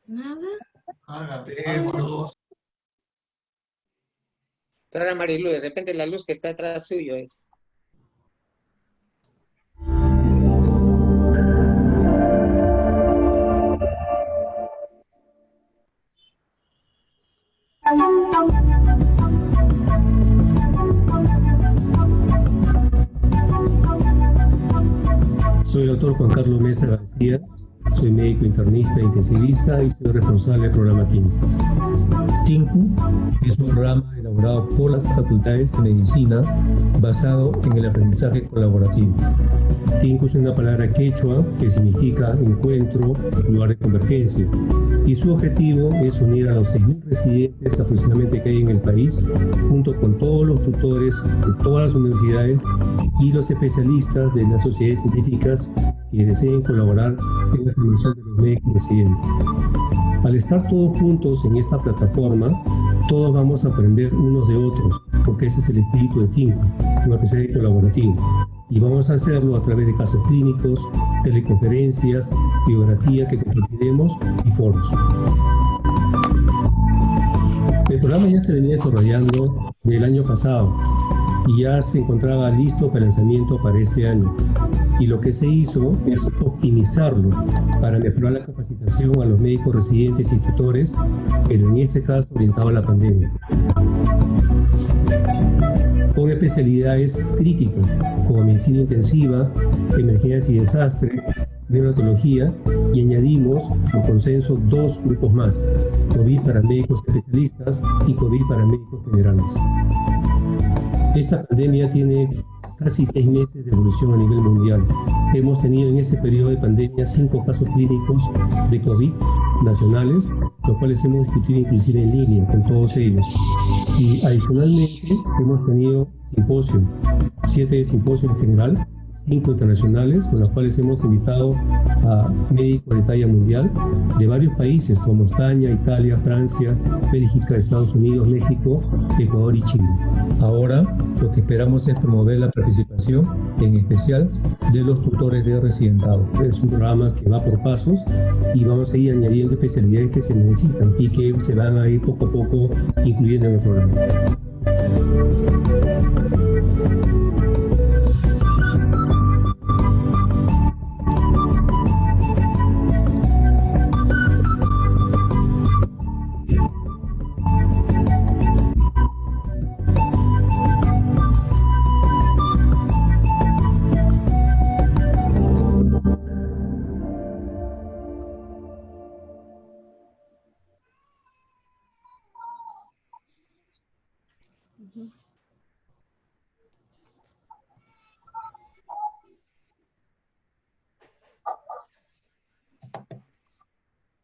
Nada. Tres, dos. Doctora Marilu, de repente la luz que está atrás suyo es. Soy el doctor Juan Carlos Mesa García, soy médico internista e intensivista y soy responsable del programa TINCU. TINCU es un programa elaborado por las facultades de medicina basado en el aprendizaje colaborativo. TINCU es una palabra quechua que significa encuentro, lugar de convergencia, y su objetivo es unir a los 6.000 residentes aproximadamente que hay en el país, junto con todos los tutores de todas las universidades y los especialistas de las sociedades científicas que deseen colaborar en la formación de los médicos residentes. Al estar todos juntos en esta plataforma, todos vamos a aprender unos de otros, porque ese es el espíritu de TINCU, un aprendizaje colaborativo. Y vamos a hacerlo a través de casos clínicos, teleconferencias, biografía que compartiremos y foros. El programa ya se venía desarrollando del año pasado y ya se encontraba listo para el lanzamiento para este año. Y lo que se hizo es optimizarlo para mejorar la capacitación a los médicos residentes y tutores, pero en este caso orientado a la pandemia, con especialidades críticas como medicina intensiva, emergencias y desastres, neonatología, y añadimos por consenso 2 grupos más, COVID para médicos especialistas y COVID para médicos generales. Esta pandemia tiene casi 6 meses de evolución a nivel mundial. Hemos tenido en ese periodo de pandemia 5 casos clínicos de COVID nacionales, los cuales hemos discutido inclusive en línea con todos ellos. Y adicionalmente hemos tenido simposios, 7 simposios en general, 5 internacionales, con los cuales hemos invitado a médicos de talla mundial de varios países como España, Italia, Francia, Bélgica, Estados Unidos, México, Ecuador y Chile. Ahora lo que esperamos es promover la participación, en especial de los tutores de residentado. Es un programa que va por pasos y vamos a ir añadiendo especialidades que se necesitan y que se van a ir poco a poco incluyendo en el programa.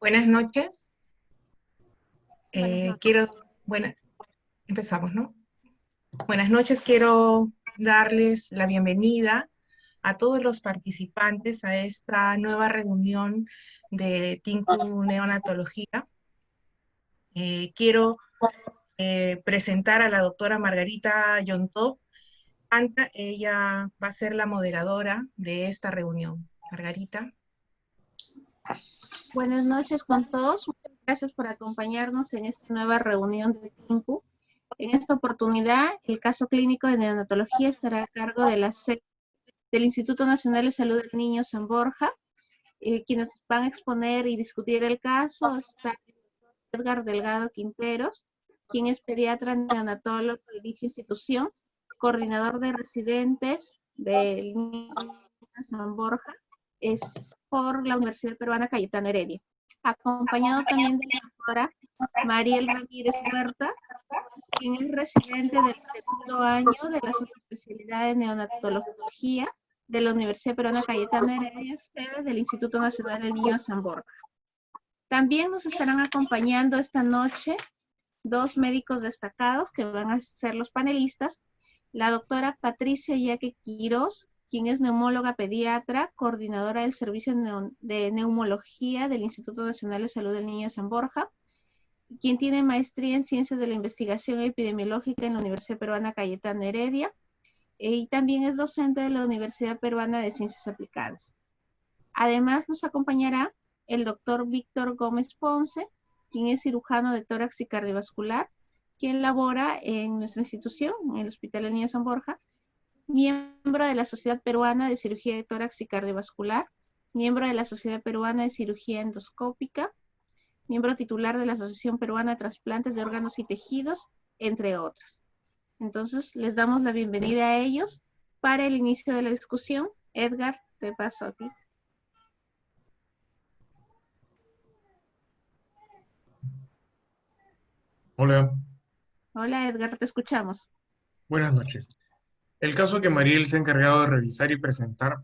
Buenas noches. Empezamos, ¿no? Buenas noches, quiero darles la bienvenida a todos los participantes a esta nueva reunión de TINCU Neonatología. Quiero presentar a la doctora Margarita Yontop. Ella va a ser la moderadora de esta reunión. Margarita. Buenas noches con todos. Muchas gracias por acompañarnos en esta nueva reunión de TINCU. En esta oportunidad, el caso clínico de neonatología estará a cargo de la SEC del Instituto Nacional de Salud del Niño San Borja. Quienes van a exponer y discutir el caso está Edgar Delgado Quinteros, quien es pediatra neonatólogo de dicha institución, coordinador de residentes del Niño San Borja, es por la Universidad Peruana Cayetano Heredia, acompañado también de la doctora Mariel Ramírez Huerta, quien es residente del segundo año de la subespecialidad de neonatología de la Universidad Peruana Cayetano Heredia, sede del Instituto Nacional del Niño San Borja. También nos estarán acompañando esta noche 2 médicos destacados que van a ser los panelistas, la doctora Patricia Yaque Quirós, quien es neumóloga pediatra, coordinadora del Servicio de Neumología del Instituto Nacional de Salud del Niño San Borja, quien tiene maestría en Ciencias de la Investigación Epidemiológica en la Universidad Peruana Cayetano Heredia, y también es docente de la Universidad Peruana de Ciencias Aplicadas. Además, nos acompañará el doctor Víctor Gómez Ponce, quien es cirujano de tórax y cardiovascular, quien labora en nuestra institución, en el Hospital del Niño San Borja, miembro de la Sociedad Peruana de Cirugía de Tórax y Cardiovascular, miembro de la Sociedad Peruana de Cirugía Endoscópica, miembro titular de la Asociación Peruana de Trasplantes de Órganos y Tejidos, entre otras. Entonces, les damos la bienvenida a ellos para el inicio de la discusión. Edgar, te paso a ti. Hola, Hola Edgar, te escuchamos. buenas noches. El caso que Mariel se ha encargado de revisar y presentar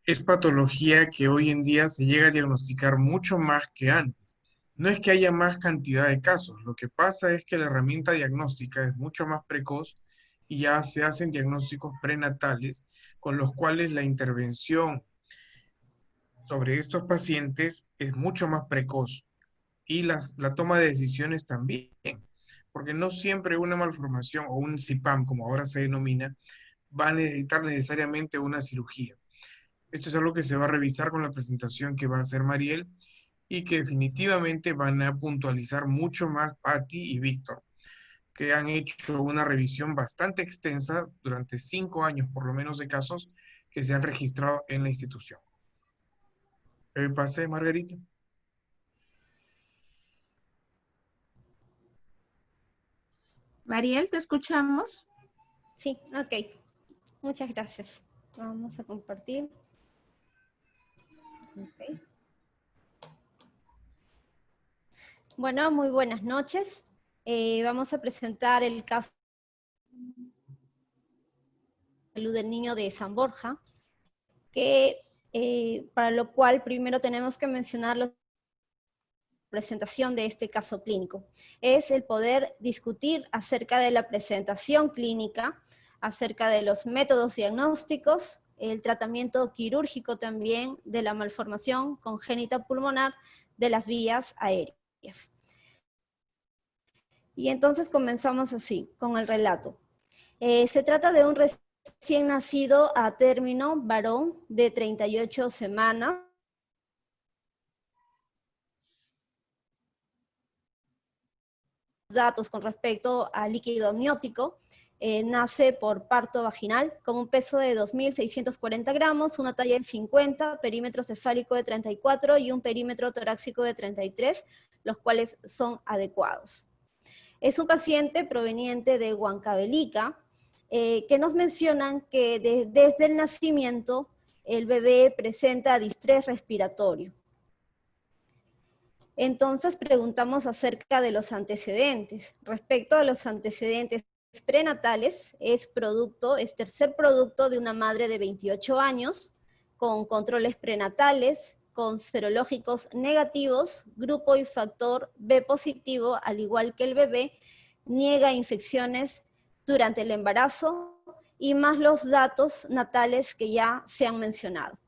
es patología que hoy en día se llega a diagnosticar mucho más que antes. No es que haya más cantidad de casos, lo que pasa es que la herramienta diagnóstica es mucho más precoz y ya se hacen diagnósticos prenatales con los cuales la intervención sobre estos pacientes es mucho más precoz y la toma de decisiones también, porque no siempre una malformación o un CIPAM, como ahora se denomina, va a necesitar necesariamente una cirugía. Esto es algo que se va a revisar con la presentación que va a hacer Mariel y que definitivamente van a puntualizar mucho más Patti y Víctor, que han hecho una revisión bastante extensa durante 5 años, por lo menos, de casos que se han registrado en la institución. Pase, Margarita. Mariel, te escuchamos. Sí, ok. Muchas gracias. Vamos a compartir. Okay. Bueno, muy buenas noches. Vamos a presentar el caso de salud del niño de San Borja, que para lo cual primero tenemos que mencionar la presentación de este caso clínico. Es el poder discutir acerca de la presentación clínica, acerca de los métodos diagnósticos, el tratamiento quirúrgico también de la malformación congénita pulmonar de las vías aéreas. Y entonces comenzamos así, con el relato. Se trata de un recién nacido a término varón de 38 semanas, datos con respecto al líquido amniótico, nace por parto vaginal con un peso de 2.640 gramos, una talla de 50, perímetro cefálico de 34 y un perímetro torácico de 33, los cuales son adecuados. Es un paciente proveniente de Huancavelica, que nos mencionan que desde el nacimiento el bebé presenta distrés respiratorio. Entonces preguntamos acerca de los antecedentes. Respecto a los antecedentes prenatales, es tercer producto de una madre de 28 años, con controles prenatales, con serológicos negativos, grupo y factor B positivo, al igual que el bebé, niega infecciones durante el embarazo y más los datos natales que ya se han mencionado.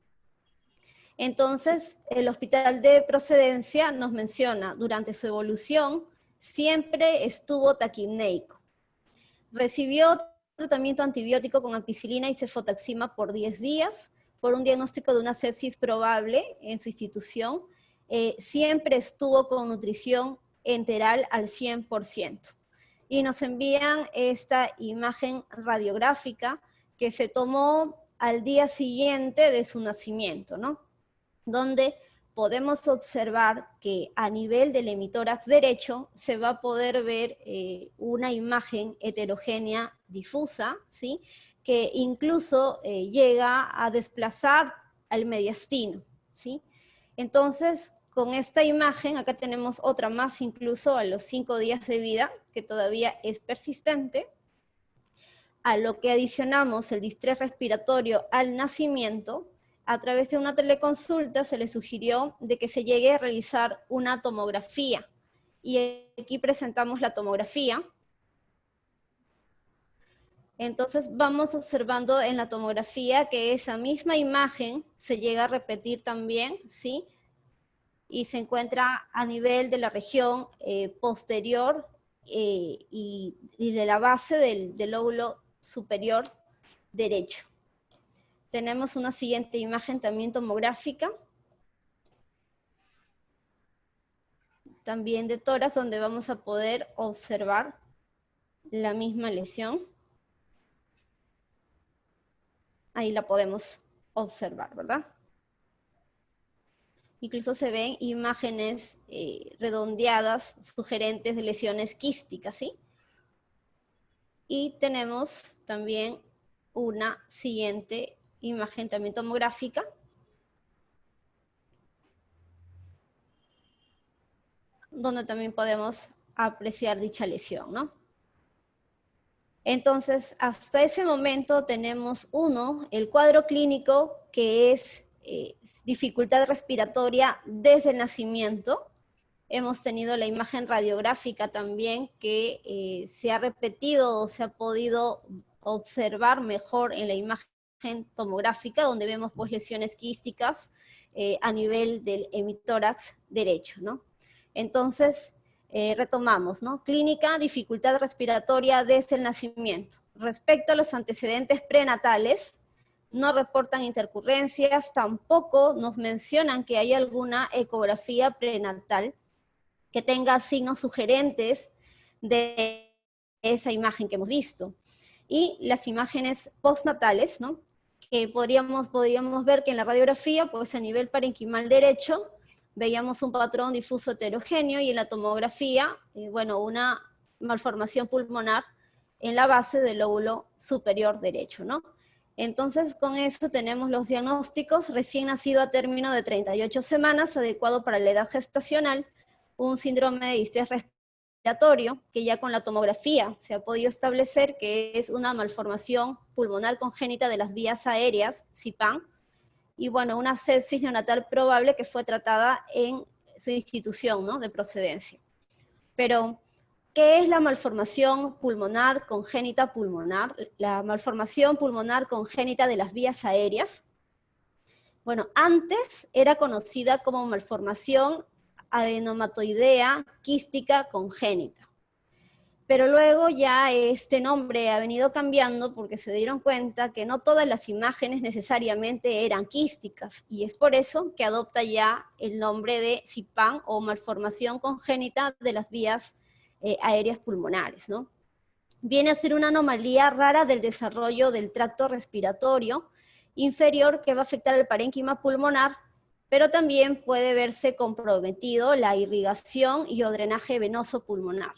Entonces, el hospital de procedencia nos menciona, durante su evolución, siempre estuvo taquipneico. Recibió tratamiento antibiótico con ampicilina y cefotaxima por 10 días, por un diagnóstico de una sepsis probable en su institución. Siempre estuvo con nutrición enteral al 100%. Y nos envían esta imagen radiográfica que se tomó al día siguiente de su nacimiento, ¿no? Donde podemos observar que a nivel del hemitórax derecho se va a poder ver una imagen heterogénea difusa, ¿sí? Que incluso llega a desplazar al mediastino, ¿sí? Entonces, con esta imagen, acá tenemos otra más incluso a los 5 días de vida, que todavía es persistente, a lo que adicionamos el distrés respiratorio al nacimiento. A través de una teleconsulta se le sugirió de que se llegue a realizar una tomografía. Y aquí presentamos la tomografía. Entonces vamos observando en la tomografía que esa misma imagen se llega a repetir también, ¿sí? Y se encuentra a nivel de la región posterior y de la base del lóbulo superior derecho. Tenemos una siguiente imagen también tomográfica. también de tórax, donde vamos a poder observar la misma lesión. Ahí la podemos observar, ¿verdad? Incluso se ven imágenes redondeadas, sugerentes de lesiones quísticas, ¿sí? Y tenemos también una siguiente imagen también tomográfica, donde también podemos apreciar dicha lesión, ¿no? Entonces, hasta ese momento tenemos el cuadro clínico, que es dificultad respiratoria desde el nacimiento. Hemos tenido la imagen radiográfica también, que se ha repetido o se ha podido observar mejor en la imagen tomográfica, donde vemos pues lesiones quísticas a nivel del hemitórax derecho, ¿no? Entonces, retomamos, ¿no? Clínica, dificultad respiratoria desde el nacimiento. Respecto a los antecedentes prenatales, no reportan intercurrencias, tampoco nos mencionan que hay alguna ecografía prenatal que tenga signos sugerentes de esa imagen que hemos visto. Y las imágenes postnatales, ¿no? Que podríamos ver que en la radiografía, pues a nivel parenquimal derecho, veíamos un patrón difuso heterogéneo, y en la tomografía, bueno, una malformación pulmonar en la base del lóbulo superior derecho, ¿no? Entonces, con eso tenemos los diagnósticos: recién nacido a término de 38 semanas, adecuado para la edad gestacional, un síndrome de distrés respiratorio, que ya con la tomografía se ha podido establecer que es una malformación pulmonar congénita de las vías aéreas, CIPAN, y bueno, una sepsis neonatal probable que fue tratada en su institución, ¿no?, de procedencia. Pero, ¿qué es la malformación pulmonar congénita pulmonar? La malformación pulmonar congénita de las vías aéreas, bueno, antes era conocida como malformación adenomatoidea quística congénita. Pero luego ya este nombre ha venido cambiando porque se dieron cuenta que no todas las imágenes necesariamente eran quísticas, y es por eso que adopta ya el nombre de CIPAN, o malformación congénita de las vías aéreas pulmonares, ¿no? Viene a ser una anomalía rara del desarrollo del tracto respiratorio inferior que va a afectar el parénquima pulmonar, pero también puede verse comprometido la irrigación y o drenaje venoso pulmonar.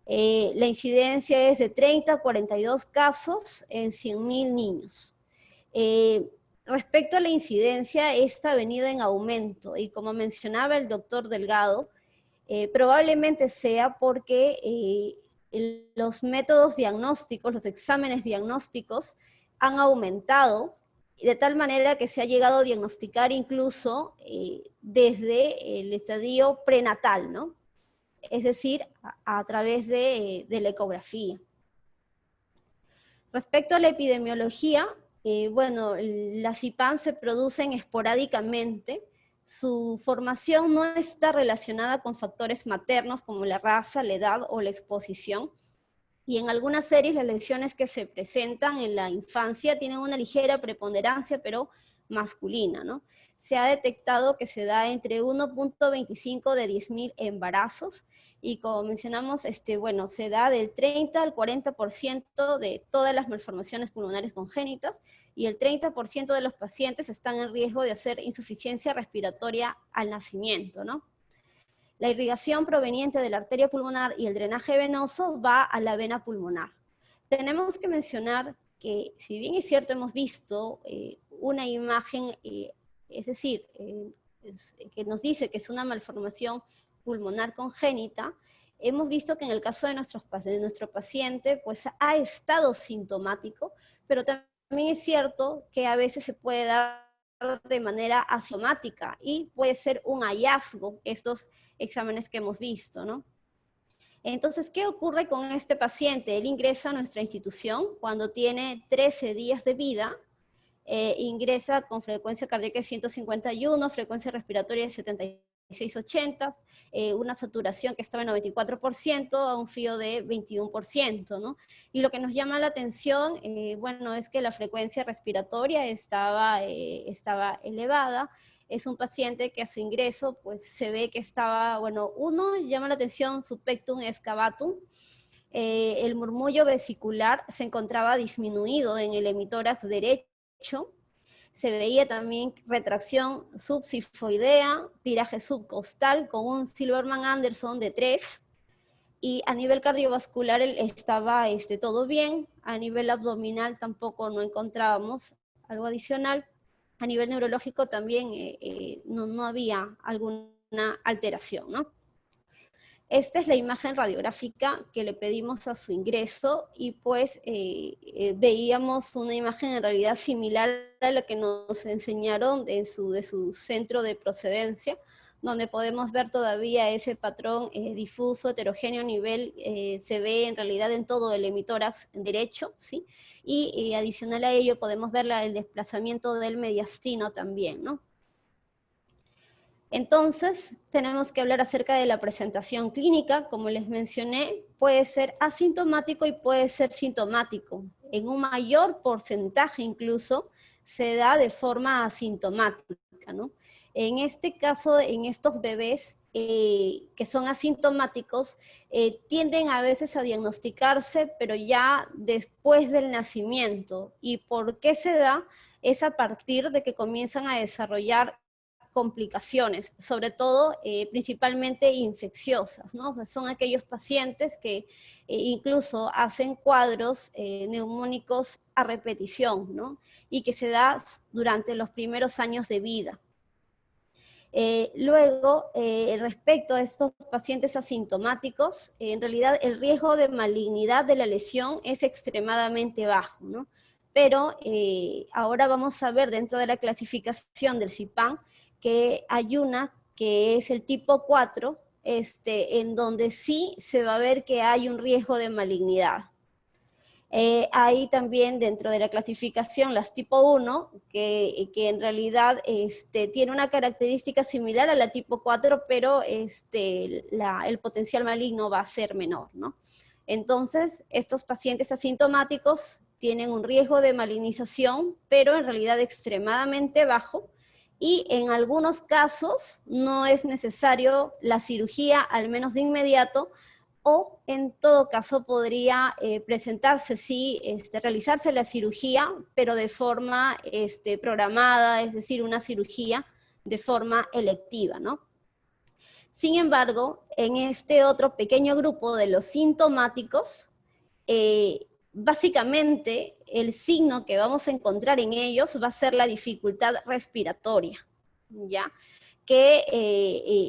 La incidencia es de 30 a 42 casos en 100.000 niños. Respecto a la incidencia, esta ha venido en aumento, y como mencionaba el doctor Delgado, probablemente sea porque los métodos diagnósticos, los exámenes diagnósticos han aumentado, de tal manera que se ha llegado a diagnosticar incluso desde el estadio prenatal, ¿no? Es decir, a través de la ecografía. Respecto a la epidemiología, bueno, las CIPAN se producen esporádicamente. Su formación no está relacionada con factores maternos como la raza, la edad o la exposición. Y en algunas series las lesiones que se presentan en la infancia tienen una ligera preponderancia, pero masculina, ¿no? Se ha detectado que se da entre 1.25 de 10.000 embarazos, y como mencionamos, bueno, se da del 30 al 40% de todas las malformaciones pulmonares congénitas, y el 30% de los pacientes están en riesgo de hacer insuficiencia respiratoria al nacimiento, ¿no? La irrigación proveniente de la arteria pulmonar y el drenaje venoso va a la vena pulmonar. Tenemos que mencionar que, si bien es cierto, hemos visto una imagen, es decir, que nos dice que es una malformación pulmonar congénita, hemos visto que en el caso de nuestro paciente, pues ha estado sintomático, pero también es cierto que a veces se puede dar de manera asintomática, y puede ser un hallazgo estos exámenes que hemos visto, ¿no? Entonces, ¿qué ocurre con este paciente? Él ingresa a nuestra institución cuando tiene 13 días de vida, ingresa con frecuencia cardíaca de 151, frecuencia respiratoria de 76-80, una saturación que estaba en 94%, a un FIO de 21%, ¿no? Y lo que nos llama la atención, bueno, es que la frecuencia respiratoria estaba elevada, es un paciente que a su ingreso pues se ve que estaba, bueno, uno llama la atención su pectum excavatum, el murmullo vesicular se encontraba disminuido en el hemitórax derecho, se veía también retracción subsifoidea, tiraje subcostal con un Silverman-Anderson de 3, y a nivel cardiovascular estaba todo bien, a nivel abdominal tampoco no encontrábamos algo adicional, a nivel neurológico también no había alguna alteración, ¿no? Esta es la imagen radiográfica que le pedimos a su ingreso y pues veíamos una imagen en realidad similar a la que nos enseñaron de su centro de procedencia, donde podemos ver todavía ese patrón difuso, heterogéneo a nivel, se ve en realidad en todo el hemitórax derecho, ¿sí? Y adicional a ello podemos ver el desplazamiento del mediastino también, ¿no? Entonces, tenemos que hablar acerca de la presentación clínica, como les mencioné, puede ser asintomático y puede ser sintomático. En un mayor porcentaje incluso se da de forma asintomática, ¿no? En este caso, en estos bebés que son asintomáticos, tienden a veces a diagnosticarse, pero ya después del nacimiento. ¿Y por qué se da? Es a partir de que comienzan a desarrollar complicaciones, sobre todo principalmente infecciosas, ¿no? O sea, son aquellos pacientes que incluso hacen cuadros neumónicos a repetición, ¿no? Y que se da durante los primeros años de vida. Luego, respecto a estos pacientes asintomáticos, en realidad el riesgo de malignidad de la lesión es extremadamente bajo, ¿no? Pero ahora vamos a ver dentro de la clasificación del CIPAN que hay una que es el tipo 4, en donde sí se va a ver que hay un riesgo de malignidad. Hay también dentro de la clasificación las tipo 1, que en realidad tiene una característica similar a la tipo 4, pero el potencial maligno va a ser menor, ¿no? Entonces, estos pacientes asintomáticos tienen un riesgo de malignización, pero en realidad extremadamente bajo, y en algunos casos no es necesario la cirugía, al menos de inmediato, o en todo caso podría presentarse, sí, realizarse la cirugía, pero de forma programada, es decir, una cirugía de forma electiva, ¿no? Sin embargo, en este otro pequeño grupo de los sintomáticos, básicamente el signo que vamos a encontrar en ellos va a ser la dificultad respiratoria, ¿ya? Que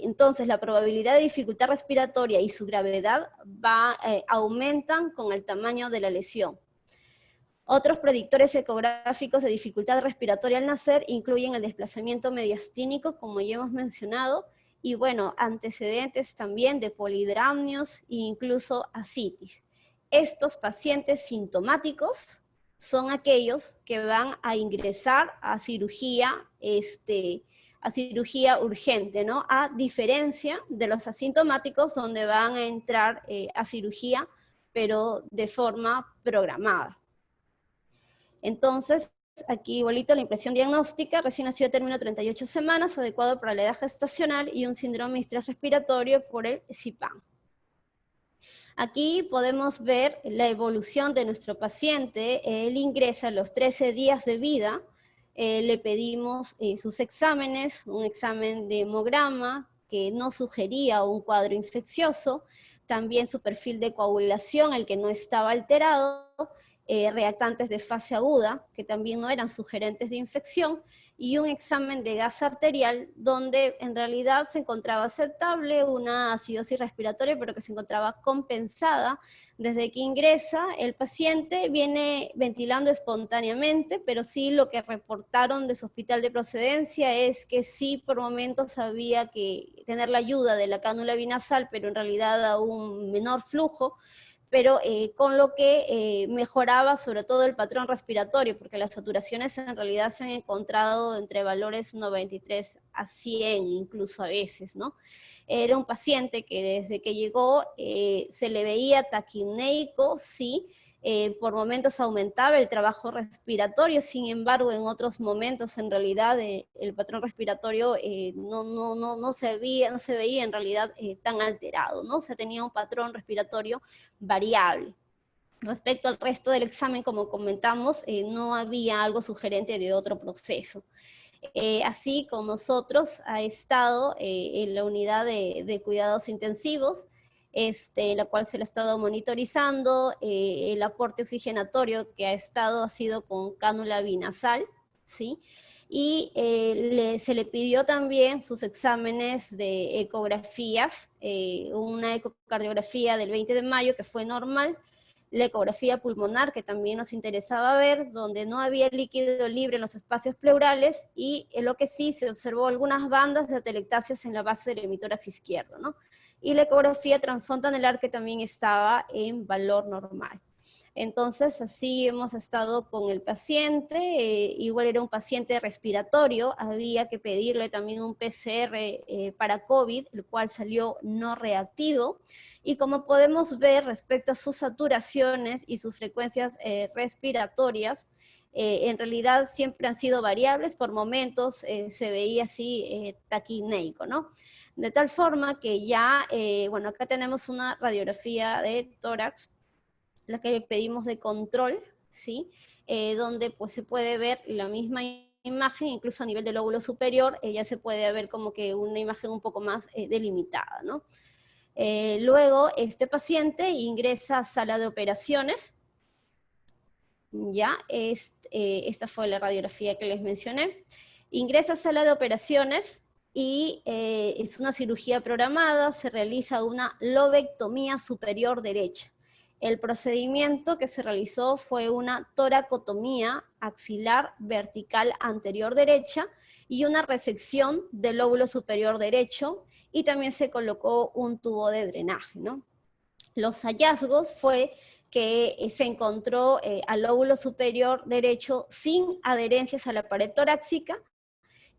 entonces la probabilidad de dificultad respiratoria y su gravedad aumentan con el tamaño de la lesión. Otros predictores ecográficos de dificultad respiratoria al nacer incluyen el desplazamiento mediastínico, como ya hemos mencionado, y bueno, antecedentes también de polidramnios e incluso ascitis. Estos pacientes sintomáticos son aquellos que van a ingresar a cirugía urgente, ¿no? A diferencia de los asintomáticos, donde van a entrar a cirugía, pero de forma programada. Entonces, aquí igualito la impresión diagnóstica, recién nacido término 38 semanas, adecuado para la edad gestacional y un síndrome de estrés respiratorio por el CIPAN. Aquí podemos ver la evolución de nuestro paciente. Él ingresa a los 13 días de vida. Le pedimos sus exámenes, un examen de hemograma que no sugería un cuadro infeccioso, también su perfil de coagulación, el que no estaba alterado, reactantes de fase aguda, que también no eran sugerentes de infección, y un examen de gas arterial, donde en realidad se encontraba aceptable, una acidosis respiratoria, pero que se encontraba compensada. Desde que ingresa, el paciente viene ventilando espontáneamente, pero sí lo que reportaron de su hospital de procedencia es que sí por momentos había que tener la ayuda de la cánula binasal, pero en realidad a un menor flujo, pero con lo que mejoraba sobre todo el patrón respiratorio, porque las saturaciones en realidad se han encontrado entre valores 93 a 100, incluso a veces, ¿no? Era un paciente que desde que llegó se le veía taquineico, sí, por momentos aumentaba el trabajo respiratorio, sin embargo, en otros momentos, en realidad, el patrón respiratorio no se veía en realidad tan alterado, ¿no? O sea, tenía un patrón respiratorio variable. Respecto al resto del examen, como comentamos, no había algo sugerente de otro proceso. Así con nosotros ha estado en la unidad de cuidados intensivos, la cual se le ha estado monitorizando, el aporte oxigenatorio que ha sido con cánula binasal, ¿sí? Y se le pidió también sus exámenes de ecografías, una ecocardiografía del 20 de mayo que fue normal, la ecografía pulmonar, que también nos interesaba ver, donde no había líquido libre en los espacios pleurales, y en lo que sí se observó algunas bandas de atelectasias en la base del hemitórax izquierdo, ¿no? Y la ecografía transfontanelar, que también estaba en valor normal. Entonces, así hemos estado con el paciente, igual era un paciente respiratorio, había que pedirle también un PCR para COVID, el cual salió no reactivo, y como podemos ver respecto a sus saturaciones y sus frecuencias respiratorias, en realidad siempre han sido variables, por momentos se veía así taquineico, ¿no? De tal forma que ya, bueno, acá tenemos una radiografía de tórax, la que pedimos de control, ¿sí? Donde pues se puede ver la misma imagen, incluso a nivel del lóbulo superior, ya se puede ver como que una imagen un poco más delimitada, ¿no? Luego, este paciente ingresa a sala de operaciones, ya, esta fue la radiografía que les mencioné, ingresa a sala de operaciones y es una cirugía programada, se realiza una lobectomía superior derecha. El procedimiento que se realizó fue una toracotomía axilar vertical anterior derecha y una resección del lóbulo superior derecho, y también se colocó un tubo de drenaje, ¿no? Los hallazgos fue que se encontró al lóbulo superior derecho sin adherencias a la pared torácica,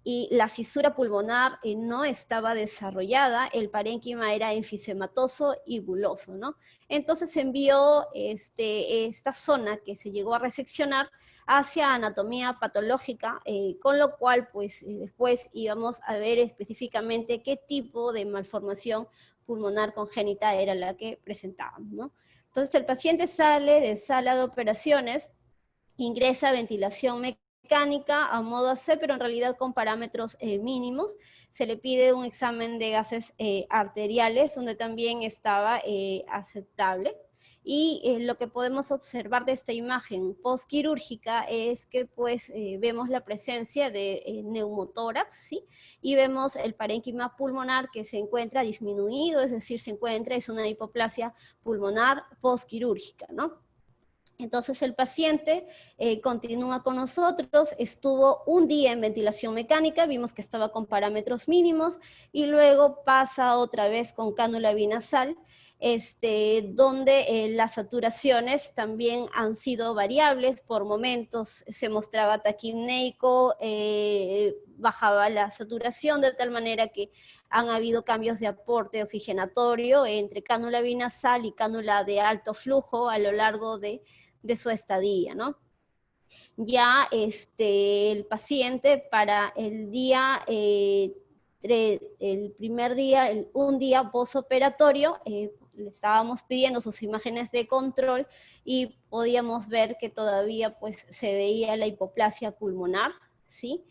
y la cisura pulmonar no estaba desarrollada, el parénquima era enfisematoso y buloso, ¿no? Entonces se envió esta zona que se llegó a reseccionar hacia anatomía patológica, con lo cual pues después íbamos a ver específicamente qué tipo de malformación pulmonar congénita era la que presentaban, ¿no? Entonces el paciente sale de sala de operaciones, ingresa a ventilación mecánica a modo AC, pero en realidad con parámetros mínimos. Se le pide un examen de gases arteriales, donde también estaba aceptable. Y lo que podemos observar de esta imagen postquirúrgica es que pues vemos la presencia de neumotórax, ¿sí? Y vemos el parénquima pulmonar que se encuentra disminuido, es decir, es una hipoplasia pulmonar postquirúrgica, ¿no? Entonces el paciente continúa con nosotros, estuvo un día en ventilación mecánica, vimos que estaba con parámetros mínimos, y luego pasa otra vez con cánula binasal, donde las saturaciones también han sido variables, por momentos se mostraba taquipneico, bajaba la saturación de tal manera que han habido cambios de aporte oxigenatorio entre cánula binasal y cánula de alto flujo a lo largo de su estadía, ¿no? Ya el paciente para el día, el primer día, un día postoperatorio, le estábamos pidiendo sus imágenes de control y podíamos ver que todavía pues se veía la hipoplasia pulmonar, ¿sí?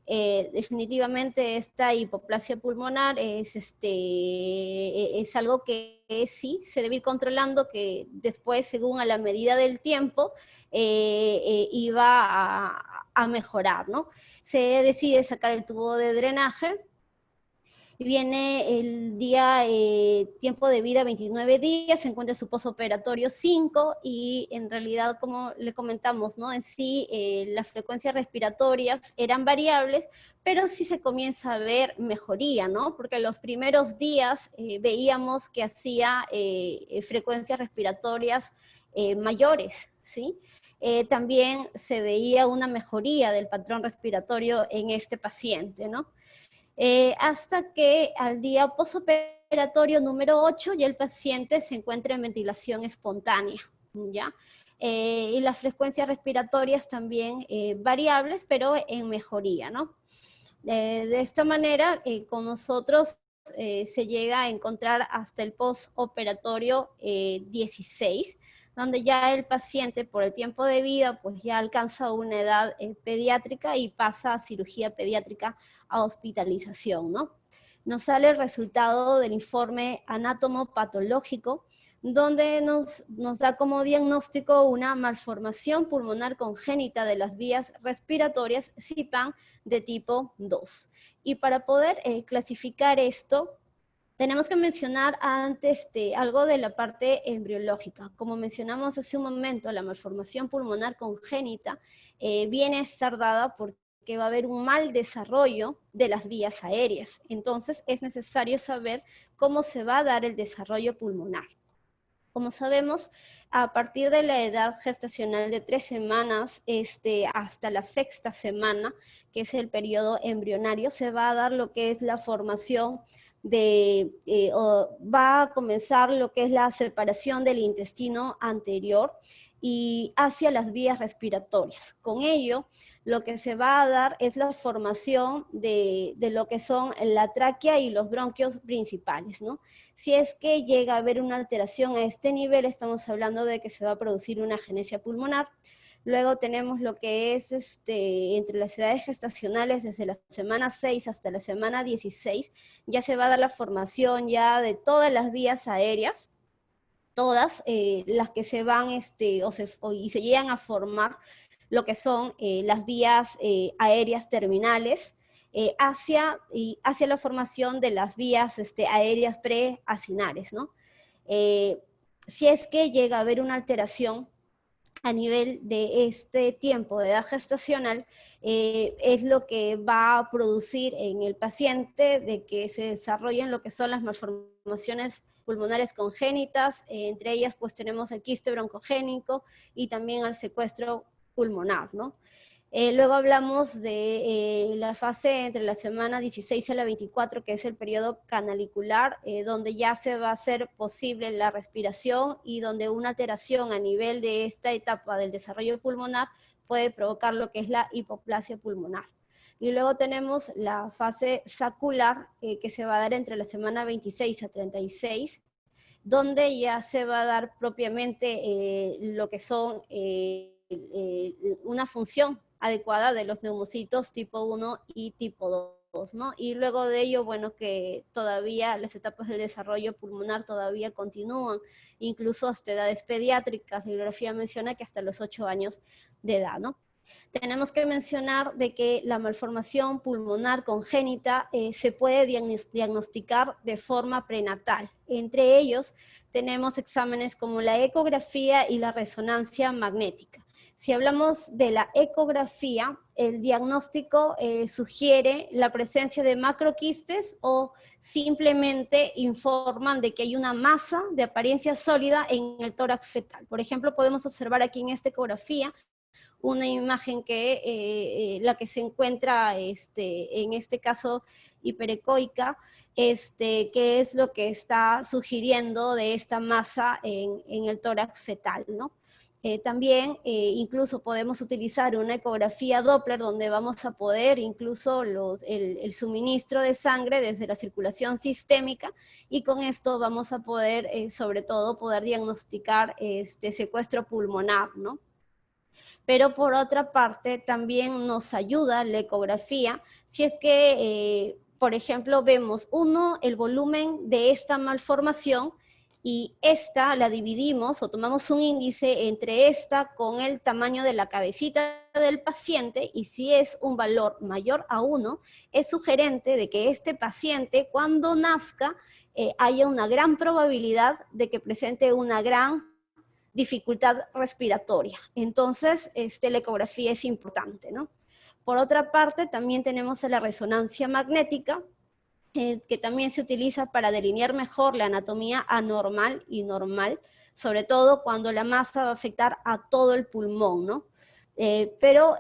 Definitivamente esta hipoplasia pulmonar es algo que sí se debe ir controlando, que después, según a la medida del tiempo, iba a mejorar, ¿no? Se decide sacar el tubo de drenaje, viene el día, tiempo de vida 29 días, se encuentra su postoperatorio 5, y en realidad, como le comentamos, ¿no? En sí, las frecuencias respiratorias eran variables, pero sí se comienza a ver mejoría, ¿no? Porque los primeros días veíamos que hacía frecuencias respiratorias mayores, ¿sí? También se veía una mejoría del patrón respiratorio en este paciente, ¿no? Hasta que al día postoperatorio número 8 ya el paciente se encuentra en ventilación espontánea, ¿ya? y las frecuencias respiratorias también variables, pero en mejoría, ¿no? De esta manera, con nosotros se llega a encontrar hasta el postoperatorio 16, donde ya el paciente por el tiempo de vida pues ya alcanza una edad pediátrica y pasa a cirugía pediátrica a hospitalización, ¿no? Nos sale el resultado del informe anatomopatológico, donde nos da como diagnóstico una malformación pulmonar congénita de las vías respiratorias CIPAN de tipo 2. Y para poder clasificar esto, tenemos que mencionar antes algo de la parte embriológica. Como mencionamos hace un momento, la malformación pulmonar congénita viene a estar dada porque va a haber un mal desarrollo de las vías aéreas. Entonces es necesario saber cómo se va a dar el desarrollo pulmonar. Como sabemos, a partir de la edad gestacional de 3 semanas hasta la 6ª semana, que es el periodo embrionario, se va a dar lo que es la formación va a comenzar lo que es la separación del intestino anterior y hacia las vías respiratorias. Con ello, lo que se va a dar es la formación de lo que son la tráquea y los bronquios principales, ¿no? Si es que llega a haber una alteración a este nivel, estamos hablando de que se va a producir una agenesia pulmonar. Luego tenemos lo que es entre las edades gestacionales, desde la semana 6 hasta la semana 16, ya se va a dar la formación ya de todas las vías aéreas, todas las que se van y se llegan a formar lo que son las vías aéreas terminales hacia la formación de las vías aéreas preacinales, ¿no? Si es que llega a haber una alteración a nivel de este tiempo de edad gestacional, es lo que va a producir en el paciente de que se desarrollen lo que son las malformaciones pulmonares congénitas, entre ellas pues tenemos el quiste broncogénico y también el secuestro pulmonar, ¿no? Luego hablamos de la fase entre la semana 16 a la 24, que es el periodo canalicular, donde ya se va a hacer posible la respiración y donde una alteración a nivel de esta etapa del desarrollo pulmonar puede provocar lo que es la hipoplasia pulmonar. Y luego tenemos la fase sacular, que se va a dar entre la semana 26 a 36, donde ya se va a dar propiamente lo que son una función adecuada de los neumocitos tipo 1 y tipo 2, ¿no? Y luego de ello, bueno, que todavía las etapas del desarrollo pulmonar todavía continúan, incluso hasta edades pediátricas. La bibliografía menciona que hasta los 8 años de edad, ¿no? Tenemos que mencionar de que la malformación pulmonar congénita se puede diagnosticar de forma prenatal. Entre ellos tenemos exámenes como la ecografía y la resonancia magnética. Si hablamos de la ecografía, el diagnóstico sugiere la presencia de macroquistes o simplemente informan de que hay una masa de apariencia sólida en el tórax fetal. Por ejemplo, podemos observar aquí en esta ecografía una imagen que la que se encuentra en este caso hiperecoica, que es lo que está sugiriendo de esta masa en el tórax fetal, ¿no? También incluso podemos utilizar una ecografía Doppler donde vamos a poder incluso el suministro de sangre desde la circulación sistémica, y con esto vamos a poder sobre todo poder diagnosticar secuestro pulmonar, ¿no? Pero por otra parte también nos ayuda la ecografía si es que, por ejemplo, vemos el volumen de esta malformación y esta la dividimos o tomamos un índice entre esta con el tamaño de la cabecita del paciente, y si es un valor mayor a 1, es sugerente de que este paciente cuando nazca haya una gran probabilidad de que presente una gran dificultad respiratoria. Entonces, la ecografía es importante, ¿no? Por otra parte, también tenemos la resonancia magnética, que también se utiliza para delinear mejor la anatomía anormal y normal, sobre todo cuando la masa va a afectar a todo el pulmón, ¿no? Pero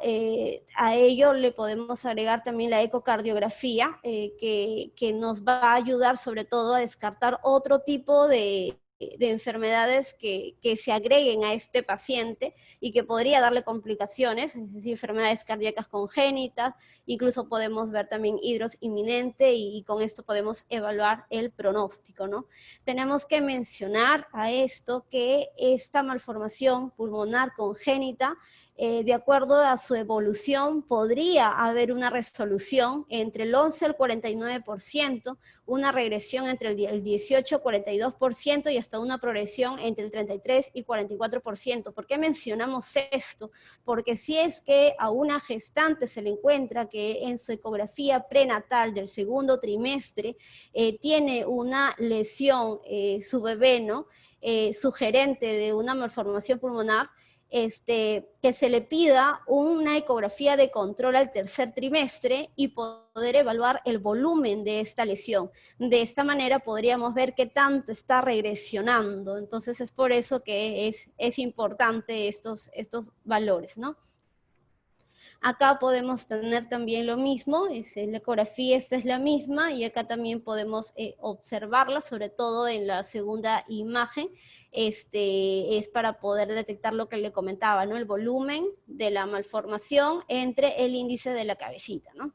a ello le podemos agregar también la ecocardiografía, que nos va a ayudar sobre todo a descartar otro tipo de enfermedades que se agreguen a este paciente y que podría darle complicaciones, es decir, enfermedades cardíacas congénitas, incluso podemos ver también hidros inminente y con esto podemos evaluar el pronóstico, ¿no? Tenemos que mencionar a esto que esta malformación pulmonar congénita, de acuerdo a su evolución, podría haber una resolución entre el 11 al 49%, una regresión entre el 18 al 42% y hasta una progresión entre el 33 y 44%. ¿Por qué mencionamos esto? Porque si es que a una gestante se le encuentra que en su ecografía prenatal del segundo trimestre tiene una lesión, su bebé, ¿no? Sugerente de una malformación pulmonar, que se le pida una ecografía de control al tercer trimestre y poder evaluar el volumen de esta lesión. De esta manera podríamos ver qué tanto está regresionando. Entonces es por eso que es importante estos valores, ¿no? Acá podemos tener también lo mismo, la ecografía esta es la misma y acá también podemos observarla, sobre todo en la segunda imagen, es para poder detectar lo que le comentaba, ¿no? El volumen de la malformación entre el índice de la cabecita, ¿no?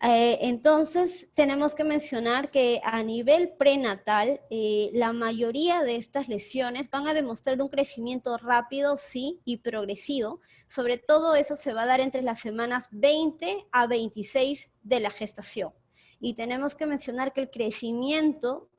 Entonces, tenemos que mencionar que a nivel prenatal, la mayoría de estas lesiones van a demostrar un crecimiento rápido, sí, y progresivo. Sobre todo eso se va a dar entre las semanas 20 a 26 de la gestación. Y tenemos que mencionar que el crecimiento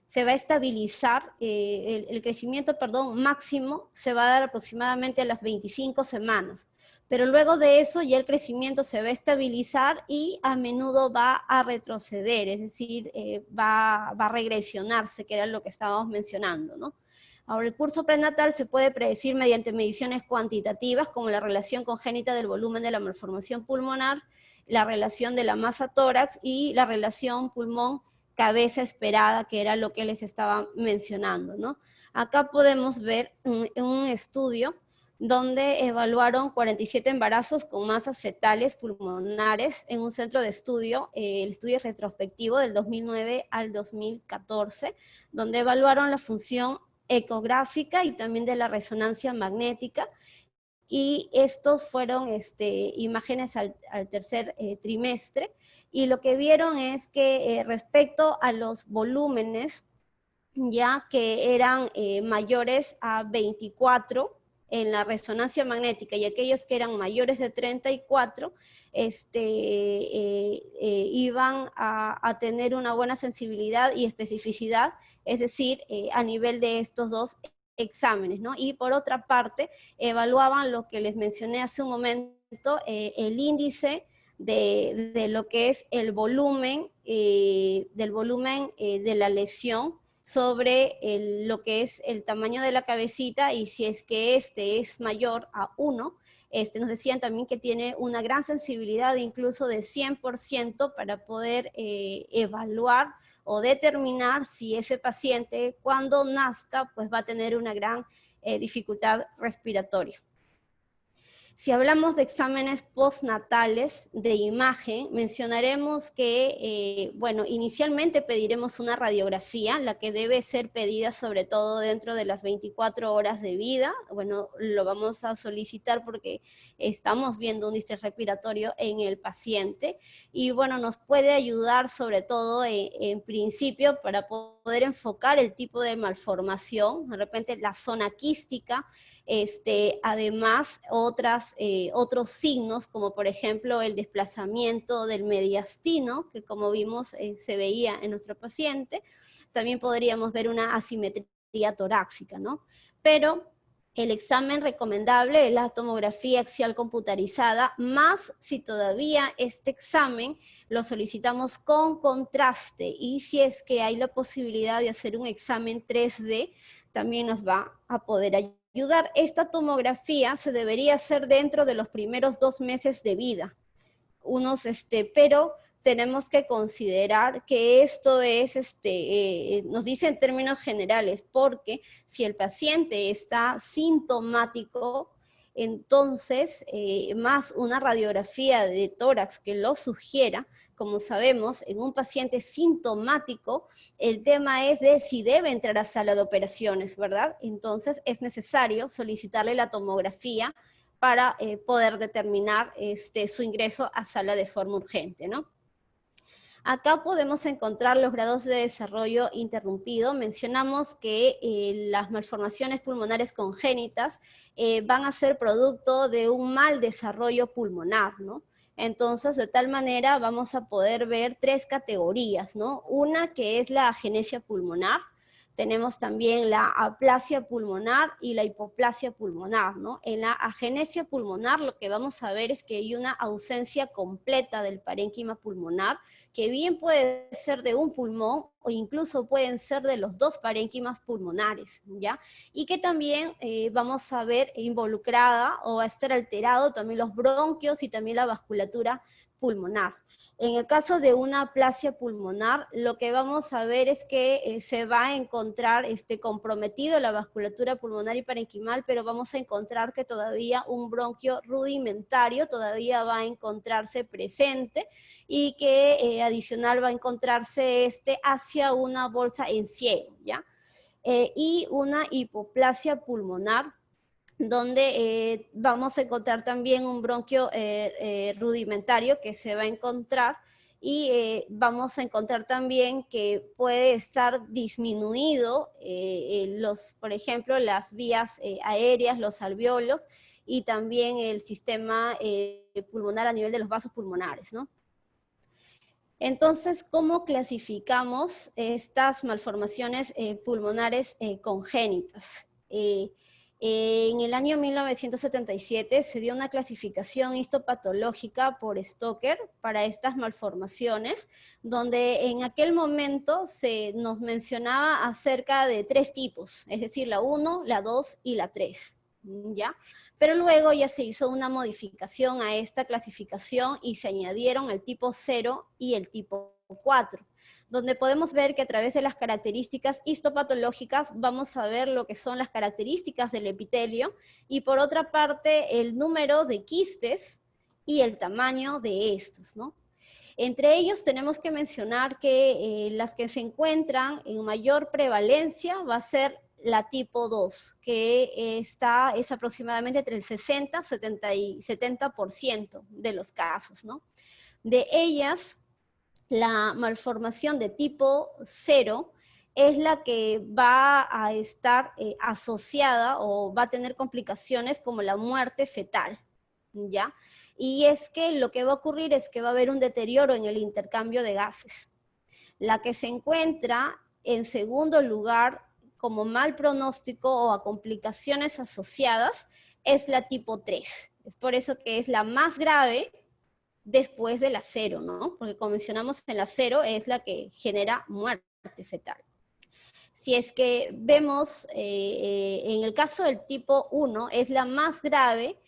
se va a estabilizar, el crecimiento, perdón, máximo se va a dar aproximadamente a las 25 semanas. Pero luego de eso ya el crecimiento se va a estabilizar y a menudo va a retroceder, es decir, va a regresionarse, que era lo que estábamos mencionando, ¿no? Ahora, el curso prenatal se puede predecir mediante mediciones cuantitativas, como la relación congénita del volumen de la malformación pulmonar, la relación de la masa tórax y la relación pulmón-cabeza esperada, que era lo que les estaba mencionando, ¿no? Acá podemos ver un estudio donde evaluaron 47 embarazos con masas fetales pulmonares en un centro de estudio, el estudio retrospectivo del 2009 al 2014, donde evaluaron la función ecográfica y también de la resonancia magnética, y estos fueron imágenes al tercer trimestre, y lo que vieron es que respecto a los volúmenes, ya que eran mayores a 24, en la resonancia magnética y aquellos que eran mayores de 34 iban a tener una buena sensibilidad y especificidad, es decir, a nivel de estos dos exámenes, ¿no? Y por otra parte, evaluaban lo que les mencioné hace un momento, el índice de lo que es el volumen, de la lesión, sobre lo que es el tamaño de la cabecita, y si es que es mayor a 1, nos decían también que tiene una gran sensibilidad, incluso de 100%, para poder evaluar o determinar si ese paciente cuando nazca pues va a tener una gran dificultad respiratoria. Si hablamos de exámenes postnatales de imagen, mencionaremos que, bueno, inicialmente pediremos una radiografía, la que debe ser pedida sobre todo dentro de las 24 horas de vida. Bueno, lo vamos a solicitar porque estamos viendo un distrés respiratorio en el paciente, y bueno, nos puede ayudar sobre todo en principio para poder enfocar el tipo de malformación, de repente la zona quística, además otros signos, como por ejemplo el desplazamiento del mediastino, que como vimos se veía en nuestro paciente. También podríamos ver una asimetría torácica, ¿no? Pero el examen recomendable es la tomografía axial computarizada, más si todavía este examen lo solicitamos con contraste, y si es que hay la posibilidad de hacer un examen 3D, también nos va a poder ayudar. Esta tomografía se debería hacer dentro de los primeros 2 meses de vida, pero tenemos que considerar que esto es, nos dice en términos generales, porque si el paciente está sintomático, Entonces, más una radiografía de tórax que lo sugiera, como sabemos, en un paciente sintomático, el tema es de si debe entrar a sala de operaciones, ¿verdad? Entonces es necesario solicitarle la tomografía para poder determinar su ingreso a sala de forma urgente, ¿no? Acá podemos encontrar los grados de desarrollo interrumpido. Mencionamos que las malformaciones pulmonares congénitas van a ser producto de un mal desarrollo pulmonar, ¿no? Entonces, de tal manera vamos a poder ver tres categorías, ¿no? Una que es la agenesia pulmonar, tenemos también la aplasia pulmonar y la hipoplasia pulmonar, ¿no? En la agenesia pulmonar lo que vamos a ver es que hay una ausencia completa del parénquima pulmonar, que bien puede ser de un pulmón o incluso pueden ser de los dos parénquimas pulmonares, ¿ya? Y que también vamos a ver involucrada o va a estar alterado también los bronquios y también la vasculatura pulmonar. En el caso de una aplasia pulmonar, lo que vamos a ver es que se va a encontrar comprometido la vasculatura pulmonar y parenquimal, pero vamos a encontrar que todavía un bronquio rudimentario todavía va a encontrarse presente y que adicional va a encontrarse hacia una bolsa en ciego, ¿ya? Y una hipoplasia pulmonar, donde vamos a encontrar también un bronquio rudimentario que se va a encontrar y vamos a encontrar también que puede estar disminuido por ejemplo, las vías aéreas, los alveolos y también el sistema pulmonar a nivel de los vasos pulmonares, ¿no? Entonces, ¿cómo clasificamos estas malformaciones pulmonares congénitas? En el año 1977 se dio una clasificación histopatológica por Stoker para estas malformaciones, donde en aquel momento se nos mencionaba acerca de tres tipos, es decir, la 1, la 2 y la 3, ¿ya? Pero luego ya se hizo una modificación a esta clasificación y se añadieron el tipo 0 y el tipo 4. Donde podemos ver que a través de las características histopatológicas vamos a ver lo que son las características del epitelio y por otra parte el número de quistes y el tamaño de estos, ¿no? Entre ellos tenemos que mencionar que las que se encuentran en mayor prevalencia va a ser la tipo 2, que es aproximadamente entre el 60 y 70% de los casos, ¿no? De ellas, la malformación de tipo 0 es la que va a estar asociada o va a tener complicaciones como la muerte fetal, ¿ya? Y es que lo que va a ocurrir es que va a haber un deterioro en el intercambio de gases. La que se encuentra en segundo lugar como mal pronóstico o a complicaciones asociadas es la tipo 3. Es por eso que es la más grave después de la 0, ¿no? Porque como mencionamos, en la 0 es la que genera muerte fetal. Si es que vemos, en el caso del tipo 1, es la más grave,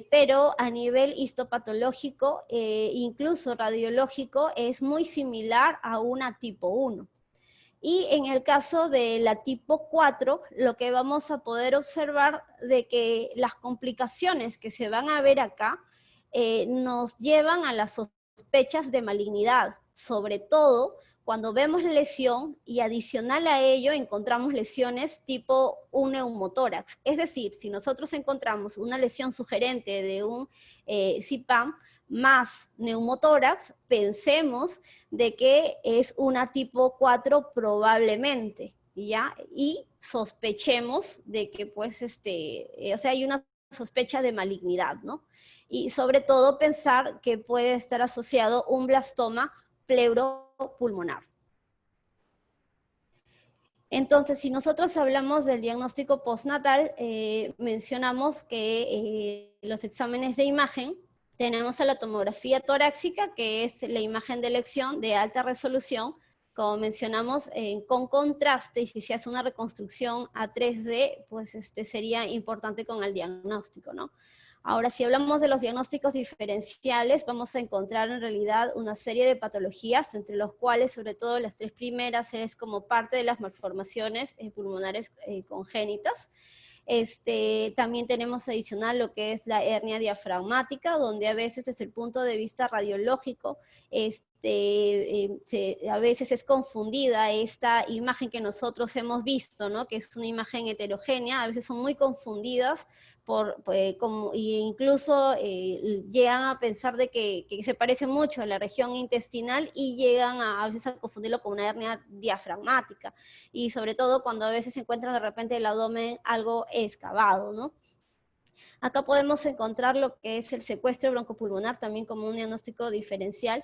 pero a nivel histopatológico, incluso radiológico, es muy similar a una tipo 1. Y en el caso de la tipo 4, lo que vamos a poder observar de que las complicaciones que se van a ver acá nos llevan a las sospechas de malignidad, sobre todo cuando vemos la lesión y adicional a ello encontramos lesiones tipo un neumotórax. Es decir, si nosotros encontramos una lesión sugerente de un CIPAM más neumotórax, pensemos de que es una tipo 4 probablemente, ¿ya? Y sospechemos de que pues hay una sospecha de malignidad, ¿no? Y sobre todo pensar que puede estar asociado un blastoma pleuropulmonar. Entonces, si nosotros hablamos del diagnóstico postnatal, mencionamos que los exámenes de imagen, tenemos a la tomografía torácica, que es la imagen de elección de alta resolución, como mencionamos, con contraste, y si se hace una reconstrucción a 3D, pues sería importante con el diagnóstico, ¿no? Ahora, si hablamos de los diagnósticos diferenciales, vamos a encontrar en realidad una serie de patologías, entre los cuales, sobre todo las tres primeras, es como parte de las malformaciones pulmonares congénitas. También tenemos adicional lo que es la hernia diafragmática, donde a veces desde el punto de vista radiológico, a veces es confundida esta imagen que nosotros hemos visto, ¿no? Que es una imagen heterogénea, a veces son muy confundidas e incluso llegan a pensar de que se parece mucho a la región intestinal y llegan a veces a confundirlo con una hernia diafragmática, y sobre todo cuando a veces se encuentran de repente el abdomen algo excavado, ¿no? Acá podemos encontrar lo que es el secuestro broncopulmonar también como un diagnóstico diferencial.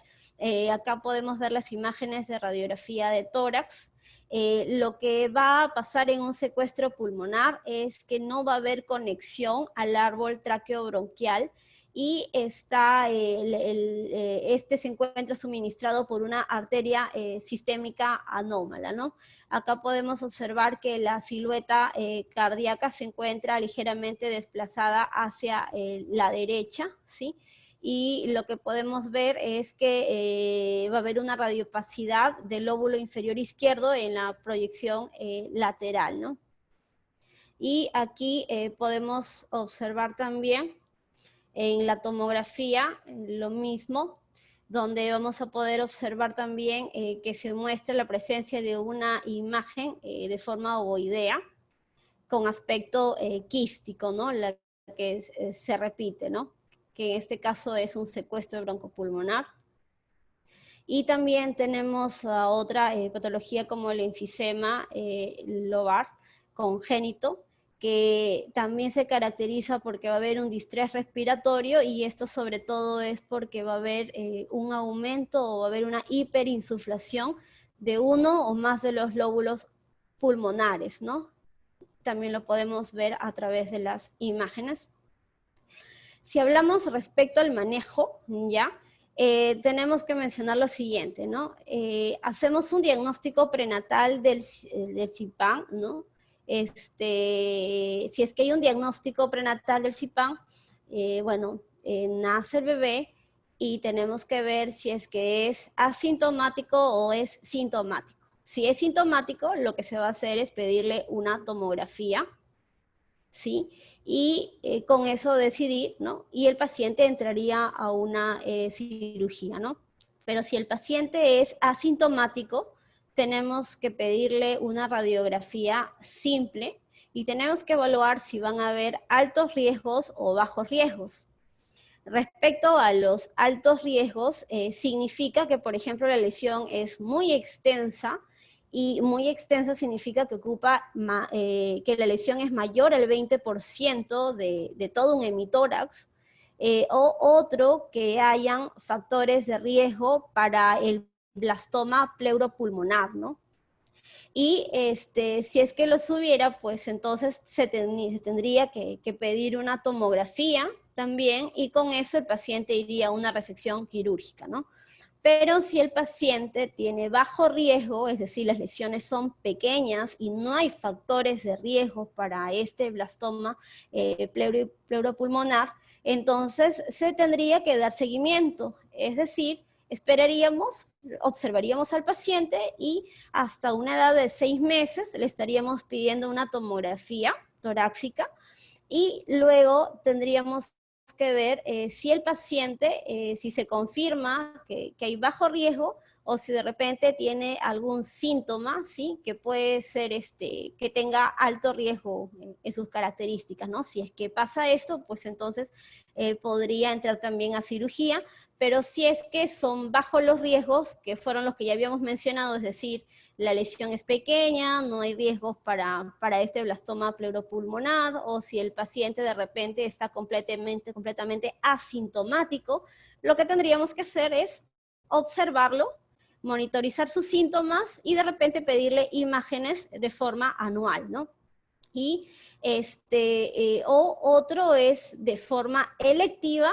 Acá podemos ver las imágenes de radiografía de tórax. Lo que va a pasar en un secuestro pulmonar es que no va a haber conexión al árbol tráqueo-bronquial, y este se encuentra suministrado por una arteria sistémica anómala, ¿no? Acá podemos observar que la silueta cardíaca se encuentra ligeramente desplazada hacia la derecha, ¿sí? Y lo que podemos ver es que va a haber una radiopacidad del lóbulo inferior izquierdo en la proyección lateral, ¿no? Y aquí podemos observar también en la tomografía lo mismo, donde vamos a poder observar también que se muestra la presencia de una imagen de forma ovoidea con aspecto quístico, ¿no? La que se repite, ¿no? Que en este caso es un secuestro broncopulmonar. Y también tenemos otra patología como el enfisema lobar congénito, que también se caracteriza porque va a haber un distrés respiratorio, y esto sobre todo es porque va a haber un aumento o va a haber una hiperinsuflación de uno o más de los lóbulos pulmonares, ¿no? También lo podemos ver a través de las imágenes. Si hablamos respecto al manejo, ¿ya? Tenemos que mencionar lo siguiente, ¿no? Hacemos un diagnóstico prenatal del CIPAN, ¿no? Si es que hay un diagnóstico prenatal del CIPAN, bueno, nace el bebé y tenemos que ver si es que es asintomático o es sintomático. Si es sintomático, lo que se va a hacer es pedirle una tomografía, ¿sí? Y con eso decidir, ¿no? Y el paciente entraría a una cirugía, ¿no? Pero si el paciente es asintomático, tenemos que pedirle una radiografía simple y tenemos que evaluar si van a haber altos riesgos o bajos riesgos. Respecto a los altos riesgos, significa que, por ejemplo, la lesión es muy extensa, y muy extensa significa que que la lesión es mayor al 20% de todo un hemitórax, o otro, que hayan factores de riesgo para el blastoma pleuropulmonar, ¿no? Y si es que los hubiera, pues entonces se tendría que pedir una tomografía también, y con eso el paciente iría a una resección quirúrgica, ¿no? Pero si el paciente tiene bajo riesgo, es decir, las lesiones son pequeñas y no hay factores de riesgo para este blastoma pleuropulmonar, entonces se tendría que dar seguimiento, es decir, observaríamos al paciente y hasta una edad de 6 meses le estaríamos pidiendo una tomografía torácica, y luego tendríamos que ver si el paciente, si se confirma que hay bajo riesgo, o si de repente tiene algún síntoma, ¿sí? Que puede ser que tenga alto riesgo en sus características, ¿no? Si es que pasa esto, pues entonces podría entrar también a cirugía. Pero si es que son bajos los riesgos, que fueron los que ya habíamos mencionado, es decir, la lesión es pequeña, no hay riesgos para este blastoma pleuropulmonar, o si el paciente de repente está completamente asintomático, lo que tendríamos que hacer es observarlo, monitorizar sus síntomas y de repente pedirle imágenes de forma anual, ¿no? Y o otro es de forma electiva,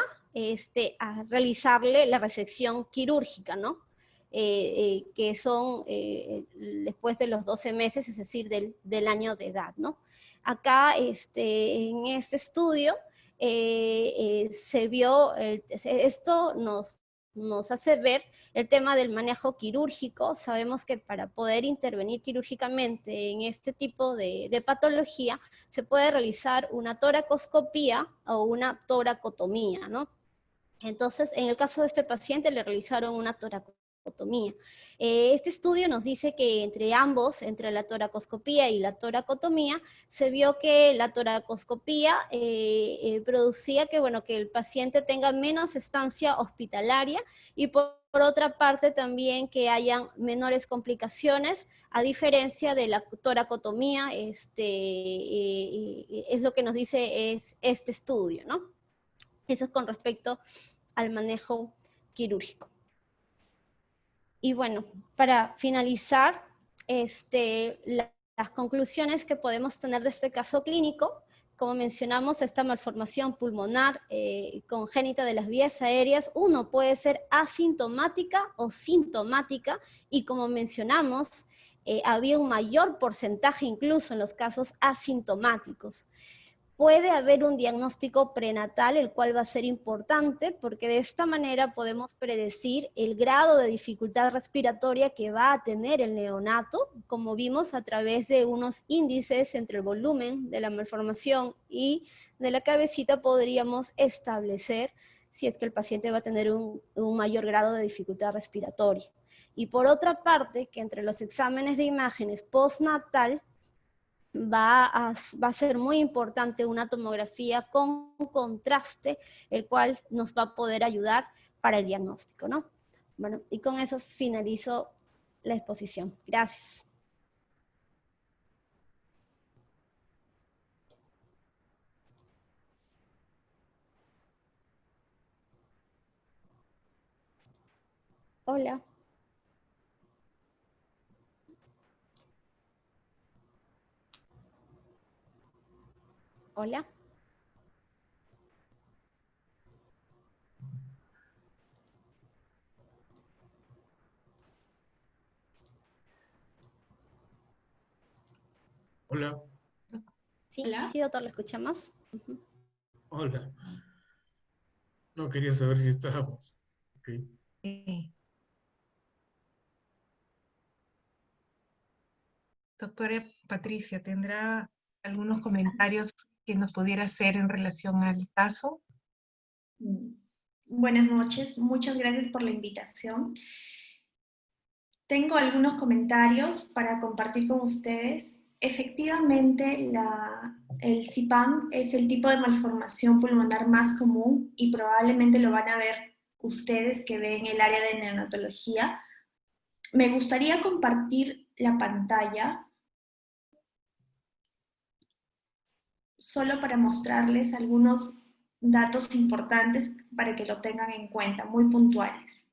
a realizarle la resección quirúrgica, ¿no? Que son después de los 12 meses, es decir, del año de edad, ¿no? Acá, en este estudio, se vio, esto nos nos hace ver el tema del manejo quirúrgico. Sabemos que para poder intervenir quirúrgicamente en este tipo de patología, se puede realizar una toracoscopía o una toracotomía, ¿no? Entonces, en el caso de este paciente le realizaron una toracotomía. Este estudio nos dice que entre ambos, entre la toracoscopía y la toracotomía, se vio que la toracoscopía producía que, bueno, que el paciente tenga menos estancia hospitalaria y por otra parte también que hayan menores complicaciones, a diferencia de la toracotomía, es lo que nos dice este estudio, ¿no? Eso es con respecto al manejo quirúrgico. Y bueno, para finalizar, las conclusiones que podemos tener de este caso clínico, como mencionamos, esta malformación pulmonar congénita de las vías aéreas, uno puede ser asintomática o sintomática, y como mencionamos, había un mayor porcentaje incluso en los casos asintomáticos. Puede haber un diagnóstico prenatal, el cual va a ser importante, porque de esta manera podemos predecir el grado de dificultad respiratoria que va a tener el neonato, como vimos a través de unos índices entre el volumen de la malformación y de la cabecita podríamos establecer si es que el paciente va a tener un mayor grado de dificultad respiratoria. Y por otra parte, que entre los exámenes de imágenes postnatal, va a ser muy importante una tomografía con contraste, el cual nos va a poder ayudar para el diagnóstico, ¿no? Bueno, y con eso finalizo la exposición. Gracias. Hola. Hola. Hola. Sí, Hola. sí, doctor, ¿lo escuchamos? Hola. No quería saber si estábamos. Okay. Doctora Patricia, ¿tendrá algunos comentarios que nos pudiera hacer en relación al caso? Buenas noches, muchas gracias por la invitación. Tengo algunos comentarios para compartir con ustedes. Efectivamente, el CIPAM es el tipo de malformación pulmonar más común y probablemente lo van a ver ustedes que ven el área de neonatología. Me gustaría compartir la pantalla solo para mostrarles algunos datos importantes para que lo tengan en cuenta, muy puntuales.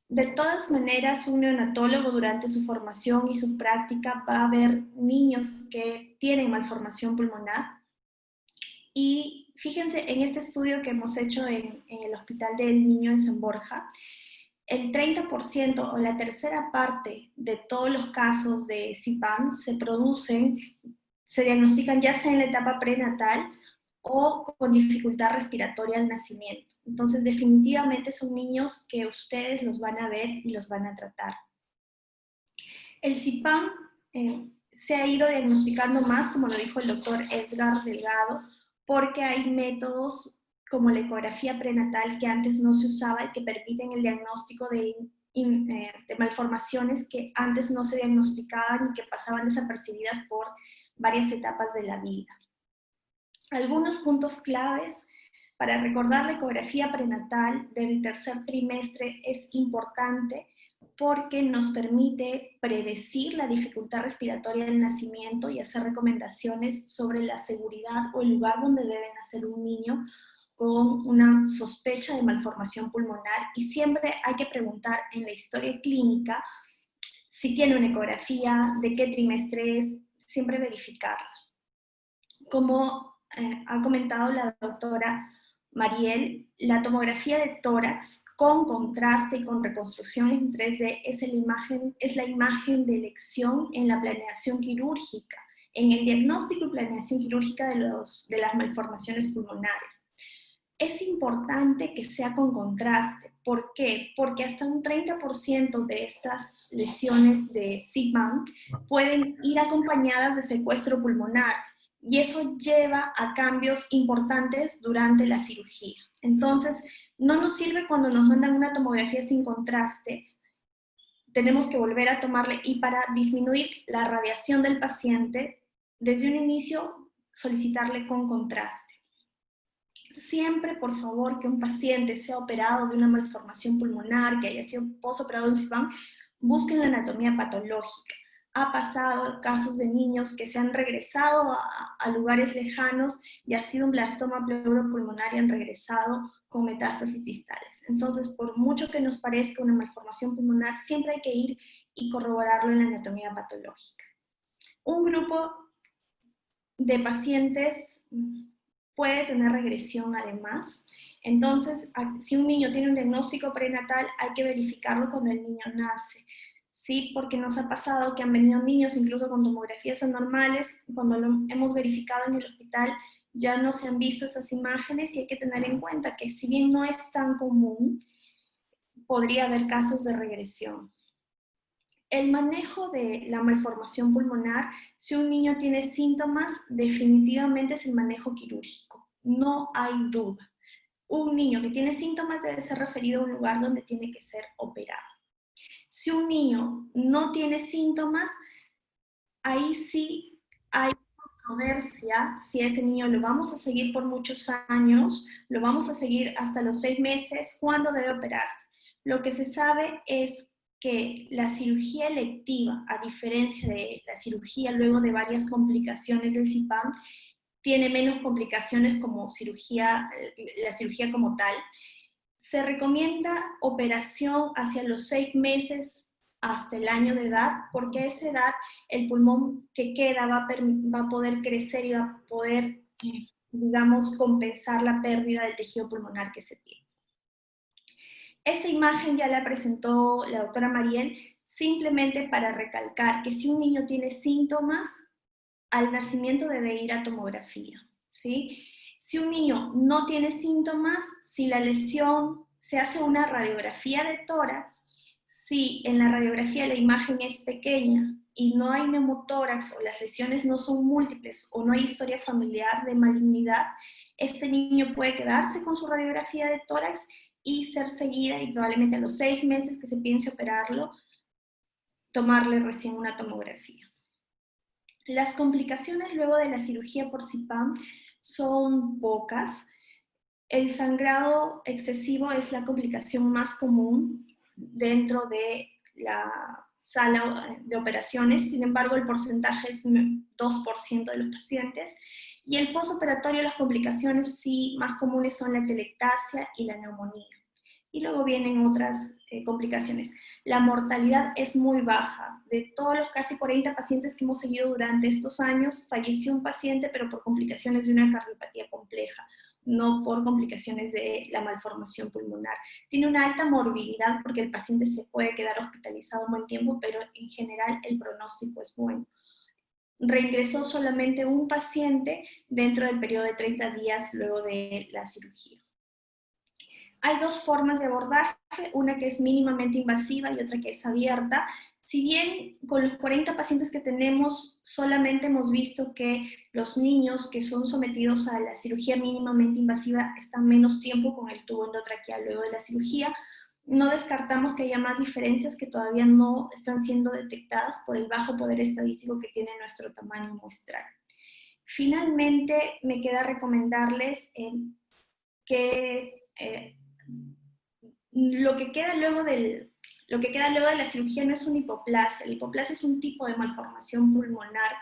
De todas maneras, un neonatólogo durante su formación y su práctica va a ver niños que tienen malformación pulmonar. Y fíjense, en este estudio que hemos hecho en el Hospital del Niño en San Borja, el 30% o la tercera parte de todos los casos de CIPAM se diagnostican ya sea en la etapa prenatal o con dificultad respiratoria al nacimiento. Entonces, definitivamente son niños que ustedes los van a ver y los van a tratar. El CIPAM se ha ido diagnosticando más, como lo dijo el doctor Edgar Delgado, porque hay métodos como la ecografía prenatal que antes no se usaba y que permiten el diagnóstico de malformaciones que antes no se diagnosticaban y que pasaban desapercibidas por varias etapas de la vida. Algunos puntos claves para recordar la ecografía prenatal del tercer trimestre es importante porque nos permite predecir la dificultad respiratoria del nacimiento y hacer recomendaciones sobre la seguridad o el lugar donde debe nacer un niño con una sospecha de malformación pulmonar, y siempre hay que preguntar en la historia clínica si tiene una ecografía, de qué trimestre es, siempre verificarla. Como ha comentado la doctora Mariel, la tomografía de tórax con contraste y con reconstrucción en 3D es la imagen de elección en la planeación quirúrgica, en el diagnóstico y planeación quirúrgica de las malformaciones pulmonares. Es importante que sea con contraste. ¿Por qué? Porque hasta un 30% de estas lesiones de CPAM pueden ir acompañadas de secuestro pulmonar y eso lleva a cambios importantes durante la cirugía. Entonces, no nos sirve cuando nos mandan una tomografía sin contraste, tenemos que volver a tomarle, y para disminuir la radiación del paciente, desde un inicio solicitarle con contraste. Siempre, por favor, que un paciente sea operado de una malformación pulmonar, que haya sido postoperado de un CPAM, busquen la anatomía patológica. Ha pasado casos de niños que se han regresado a lugares lejanos y ha sido un blastoma pleuropulmonar y han regresado con metástasis distales. Entonces, por mucho que nos parezca una malformación pulmonar, siempre hay que ir y corroborarlo en la anatomía patológica. Un grupo de pacientes puede tener regresión además. Entonces, si un niño tiene un diagnóstico prenatal, hay que verificarlo cuando el niño nace. Sí, porque nos ha pasado que han venido niños incluso con tomografías anormales, cuando lo hemos verificado en el hospital ya no se han visto esas imágenes y hay que tener en cuenta que si bien no es tan común, podría haber casos de regresión. El manejo de la malformación pulmonar, si un niño tiene síntomas, definitivamente es el manejo quirúrgico, no hay duda. Un niño que tiene síntomas debe ser referido a un lugar donde tiene que ser operado. Si un niño no tiene síntomas, ahí sí hay controversia si ese niño lo vamos a seguir por muchos años, lo vamos a seguir hasta los 6 meses, ¿cuándo debe operarse? Lo que se sabe es que la cirugía electiva, a diferencia de la cirugía luego de varias complicaciones del CPAM, tiene menos complicaciones como la cirugía como tal. Se recomienda operación hacia los 6 meses hasta el año de edad, porque a esa edad el pulmón que queda va a poder crecer y va a poder, digamos, compensar la pérdida del tejido pulmonar que se tiene. Esta imagen ya la presentó la doctora Mariel, simplemente para recalcar que si un niño tiene síntomas, al nacimiento debe ir a tomografía, ¿sí? Si un niño no tiene síntomas, si la lesión se hace una radiografía de tórax, si en la radiografía la imagen es pequeña y no hay neumotórax o las lesiones no son múltiples o no hay historia familiar de malignidad, este niño puede quedarse con su radiografía de tórax y ser seguida, y probablemente a los 6 meses que se piense operarlo, tomarle recién una tomografía. Las complicaciones luego de la cirugía por CPAM son pocas. El sangrado excesivo es la complicación más común dentro de la sala de operaciones, sin embargo el porcentaje es 2% de los pacientes. Y el postoperatorio, las complicaciones sí más comunes son la telectasia y la neumonía. Y luego vienen otras complicaciones. La mortalidad es muy baja. De todos los casi 40 pacientes que hemos seguido durante estos años, falleció un paciente, pero por complicaciones de una cardiopatía compleja, no por complicaciones de la malformación pulmonar. Tiene una alta morbilidad porque el paciente se puede quedar hospitalizado un buen tiempo, pero en general el pronóstico es bueno. Reingresó solamente un paciente dentro del periodo de 30 días luego de la cirugía. Hay 2 formas de abordaje, una que es mínimamente invasiva y otra que es abierta. Si bien con los 40 pacientes que tenemos solamente hemos visto que los niños que son sometidos a la cirugía mínimamente invasiva están menos tiempo con el tubo endotraqueal luego de la cirugía, no descartamos que haya más diferencias que todavía no están siendo detectadas por el bajo poder estadístico que tiene nuestro tamaño muestral. Finalmente, me queda recomendarles que lo que queda luego de la cirugía no es una hipoplasia. La hipoplasia es un tipo de malformación pulmonar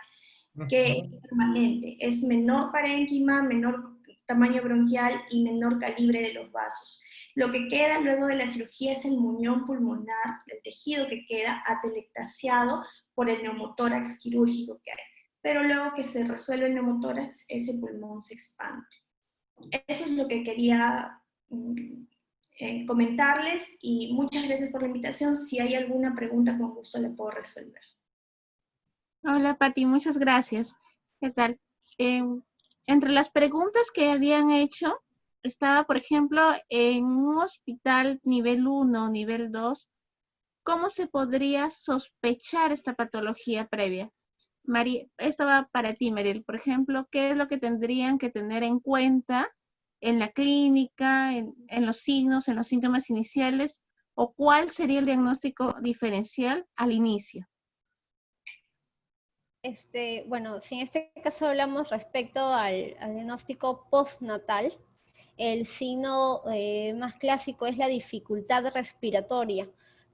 que es permanente. Es menor parénquima, menor tamaño bronquial y menor calibre de los vasos. Lo que queda luego de la cirugía es el muñón pulmonar, el tejido que queda atelectasiado por el neumotórax quirúrgico que hay. Pero luego que se resuelve el neumotórax, ese pulmón se expande. Eso es lo que quería comentarles y muchas gracias por la invitación. Si hay alguna pregunta, con gusto la puedo resolver. Hola, Pati, muchas gracias. ¿Qué tal? Entre las preguntas que habían hecho, estaba, por ejemplo, en un hospital nivel 1, nivel 2, ¿cómo se podría sospechar esta patología previa? Esto va para ti, Mariel. Por ejemplo, ¿qué es lo que tendrían que tener en cuenta en la clínica, en los signos, en los síntomas iniciales, o cuál sería el diagnóstico diferencial al inicio? Bueno, si en este caso hablamos respecto al diagnóstico postnatal, el signo más clásico es la dificultad respiratoria,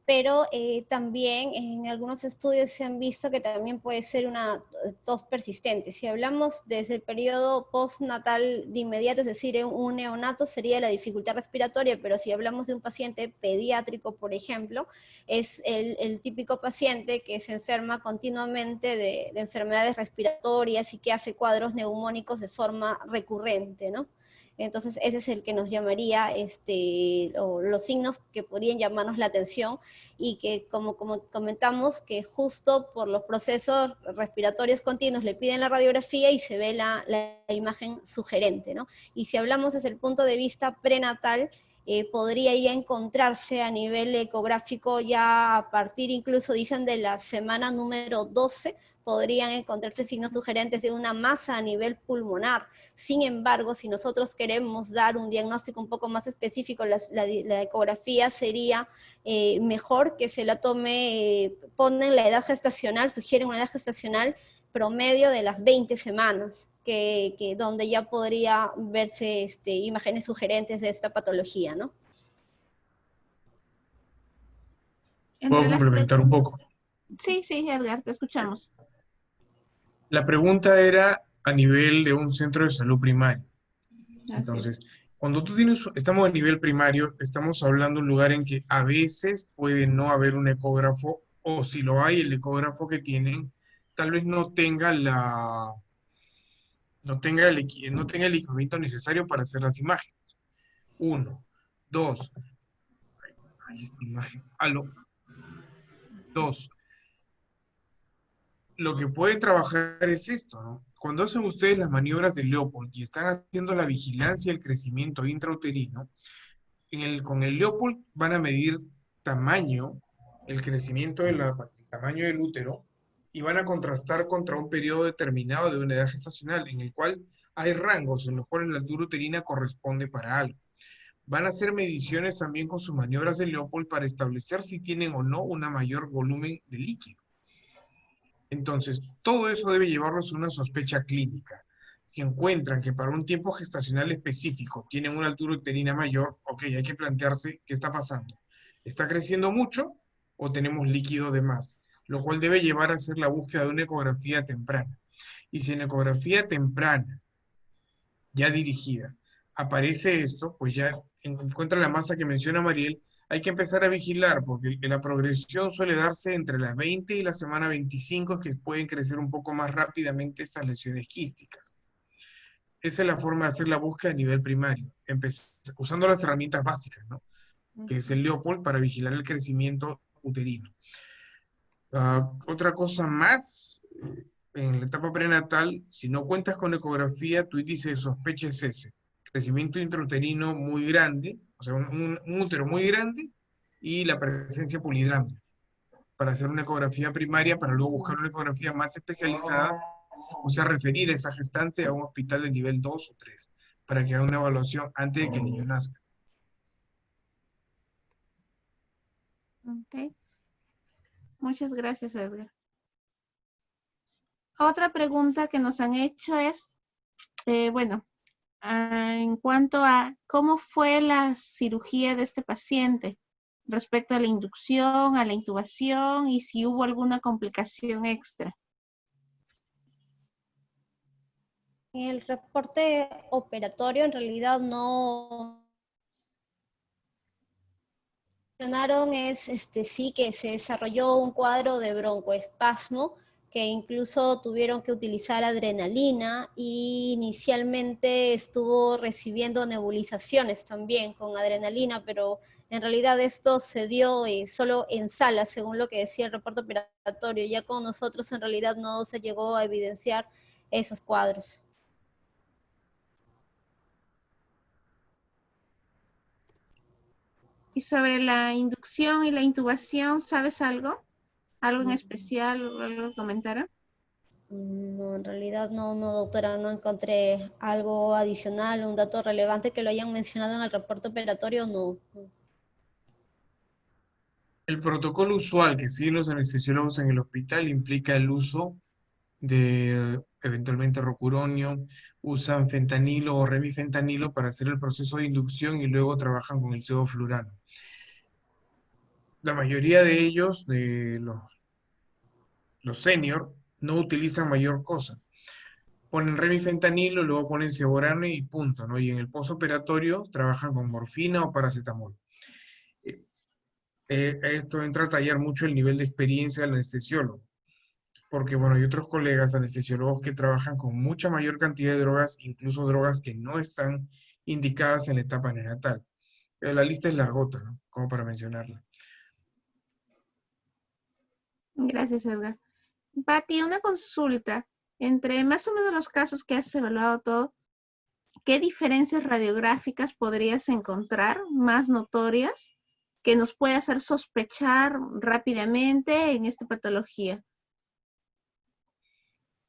pero también en algunos estudios se han visto que también puede ser una tos persistente. Si hablamos desde el periodo postnatal de inmediato, es decir, en un neonato, sería la dificultad respiratoria, pero si hablamos de un paciente pediátrico, por ejemplo, es el típico paciente que se enferma continuamente de enfermedades respiratorias y que hace cuadros neumónicos de forma recurrente, ¿no? Entonces, ese es el que nos llamaría, los signos que podrían llamarnos la atención y que, como comentamos, que justo por los procesos respiratorios continuos le piden la radiografía y se ve la imagen sugerente, ¿no? Y si hablamos desde el punto de vista prenatal, podría ya encontrarse a nivel ecográfico ya a partir incluso, dicen, de la semana número 12, podrían encontrarse signos sugerentes de una masa a nivel pulmonar. Sin embargo, si nosotros queremos dar un diagnóstico un poco más específico, la ecografía sería mejor que se la tome, ponen la edad gestacional, sugieren una edad gestacional promedio de las 20 semanas, donde ya podría verse imágenes sugerentes de esta patología, ¿no? ¿Puedo complementar un poco? Sí, Edgar, te escuchamos. La pregunta era a nivel de un centro de salud primario. Entonces, cuando estamos a nivel primario, estamos hablando de un lugar en que a veces puede no haber un ecógrafo, o si lo hay, el ecógrafo que tienen, tal vez no tenga el equipamiento necesario para hacer las imágenes. Uno. Dos. Ahí esta imagen. Aló. Dos. Lo que puede trabajar es esto, ¿no? Cuando hacen ustedes las maniobras de Leopold y están haciendo la vigilancia del crecimiento intrauterino, con el Leopold van a medir tamaño, el crecimiento el tamaño del útero, y van a contrastar contra un periodo determinado de una edad gestacional, en el cual hay rangos en los cuales la altura uterina corresponde para algo. Van a hacer mediciones también con sus maniobras de Leopold para establecer si tienen o no un mayor volumen de líquido. Entonces, todo eso debe llevarlos a una sospecha clínica. Si encuentran que para un tiempo gestacional específico tienen una altura uterina mayor, ok, hay que plantearse qué está pasando. ¿Está creciendo mucho o tenemos líquido de más? Lo cual debe llevar a hacer la búsqueda de una ecografía temprana. Y si en ecografía temprana, ya dirigida, aparece esto, pues ya encuentra la masa que menciona Mariel, hay que empezar a vigilar, porque la progresión suele darse entre las 20 y la semana 25, que pueden crecer un poco más rápidamente estas lesiones quísticas. Esa es la forma de hacer la búsqueda a nivel primario, usando las herramientas básicas, ¿no? Que es el Leopold para vigilar el crecimiento uterino. Otra cosa más, en la etapa prenatal, si no cuentas con ecografía, tu índice de sospecha es ese. Crecimiento intrauterino muy grande, o sea, un útero muy grande, y la presencia polidrámica, para hacer una ecografía primaria, para luego buscar una ecografía más especializada, o sea, referir a esa gestante a un hospital de nivel 2 o 3, para que haga una evaluación antes de que el niño nazca. Ok. Muchas gracias, Edgar. Otra pregunta que nos han hecho es, en cuanto a cómo fue la cirugía de este paciente respecto a la inducción, a la intubación y si hubo alguna complicación extra. En el reporte operatorio en realidad no mencionaron sí que se desarrolló un cuadro de broncoespasmo que incluso tuvieron que utilizar adrenalina y inicialmente estuvo recibiendo nebulizaciones también con adrenalina, pero en realidad esto se dio solo en sala, según lo que decía el reporte operatorio. Ya con nosotros en realidad no se llegó a evidenciar esos cuadros. Y sobre la inducción y la intubación, ¿sabes algo? ¿Algo en especial o algo que comentara? No, en realidad no, doctora, no encontré algo adicional, un dato relevante que lo hayan mencionado en el reporte operatorio, no. El protocolo usual que siguen los anestesiólogos en el hospital implica el uso de eventualmente rocuronio, usan fentanilo o remifentanilo para hacer el proceso de inducción y luego trabajan con el sevoflurano. La mayoría de ellos, de los senior, no utilizan mayor cosa. Ponen remifentanilo, luego ponen ceborano y punto, ¿no? Y en el postoperatorio trabajan con morfina o paracetamol. Esto entra a tallar mucho el nivel de experiencia del anestesiólogo, porque bueno, hay otros colegas anestesiólogos que trabajan con mucha mayor cantidad de drogas, incluso drogas que no están indicadas en la etapa neonatal. Pero la lista es largota, ¿no? Como para mencionarla. Gracias, Edgar. Pati, una consulta. Entre más o menos los casos que has evaluado todo, ¿qué diferencias radiográficas podrías encontrar más notorias que nos puede hacer sospechar rápidamente en esta patología?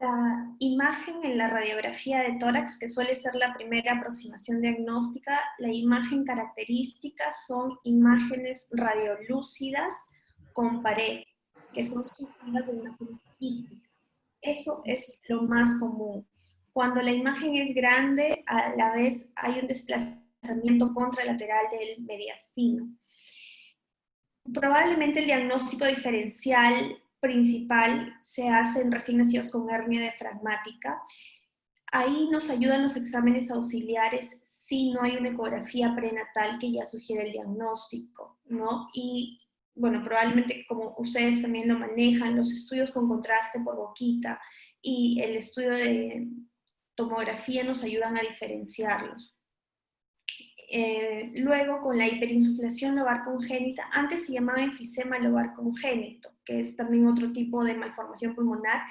La imagen en la radiografía de tórax, que suele ser la primera aproximación diagnóstica, la imagen característica son imágenes radiolúcidas con pared, que son sucesivas de imágenes quísticas. Eso es lo más común. Cuando la imagen es grande, a la vez hay un desplazamiento contralateral del mediastino. Probablemente el diagnóstico diferencial principal se hace en recién nacidos con hernia diafragmática. Ahí nos ayudan los exámenes auxiliares si no hay una ecografía prenatal que ya sugiere el diagnóstico, ¿no? Y bueno, probablemente como ustedes también lo manejan, los estudios con contraste por boquita y el estudio de tomografía nos ayudan a diferenciarlos. Luego con la hiperinsuflación lobar congénita, antes se llamaba enfisema lobar congénito, que es también otro tipo de malformación pulmonar.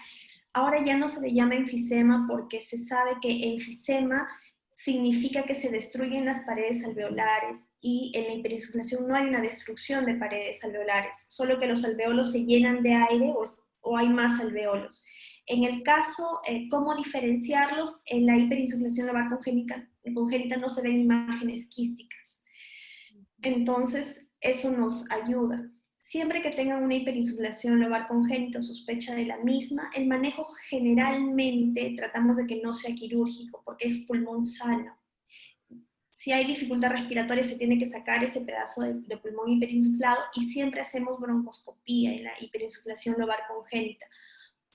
Ahora ya no se le llama enfisema porque se sabe que enfisema significa que se destruyen las paredes alveolares y en la hiperinsuflación no hay una destrucción de paredes alveolares, solo que los alveolos se llenan de aire o hay más alveolos. En el caso, ¿cómo diferenciarlos? En la hiperinsuflación lobar congénita no se ven imágenes quísticas. Entonces, eso nos ayuda. Siempre que tengan una hiperinsuflación lobar congénita o sospecha de la misma, el manejo generalmente tratamos de que no sea quirúrgico porque es pulmón sano. Si hay dificultad respiratoria se tiene que sacar ese pedazo de pulmón hiperinsuflado y siempre hacemos broncoscopía en la hiperinsuflación lobar congénita,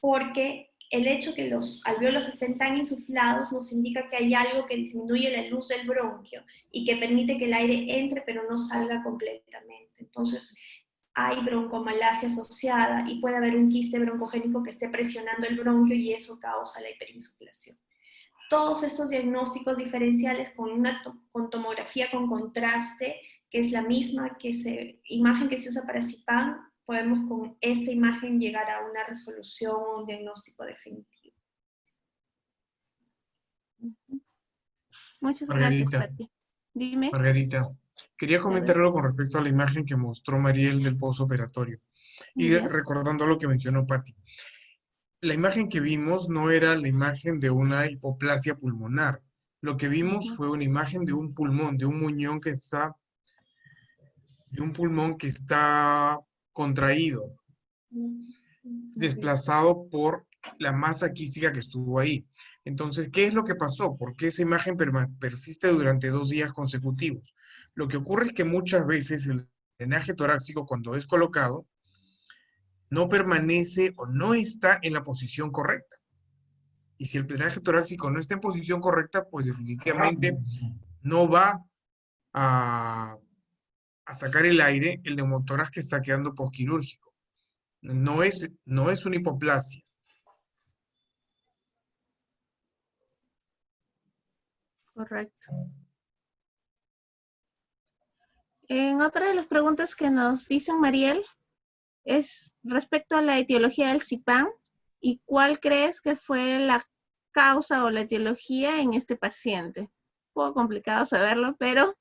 porque el hecho que los alveolos estén tan insuflados nos indica que hay algo que disminuye la luz del bronquio y que permite que el aire entre pero no salga completamente. Entonces hay broncomalacia asociada y puede haber un quiste broncogénico que esté presionando el bronquio y eso causa la hiperinsuflación. Todos estos diagnósticos diferenciales con tomografía con contraste, que es la misma imagen que se usa para CIPAM, podemos con esta imagen llegar a una resolución o un diagnóstico definitivo. Muchas Margarita, gracias, Pati. Dime. Margarita, quería comentar algo con respecto a la imagen que mostró Mariel del postoperatorio. Y recordando lo que mencionó Pati. La imagen que vimos no era la imagen de una hipoplasia pulmonar. Lo que vimos fue una imagen de un pulmón, de un muñón que está, de un pulmón que está contraído, desplazado por la masa quística que estuvo ahí. Entonces, ¿qué es lo que pasó? ¿Por qué esa imagen persiste durante 2 días consecutivos? Lo que ocurre es que muchas veces el drenaje torácico, cuando es colocado, no permanece o no está en la posición correcta. Y si el drenaje torácico no está en posición correcta, pues definitivamente no va a sacar el aire el neumotórax que está quedando posquirúrgico. No es una hipoplasia. Correcto. En otra de las preguntas que nos dice Mariel es respecto a la etiología del CIPAM y cuál crees que fue la causa o la etiología en este paciente. Un poco complicado saberlo, pero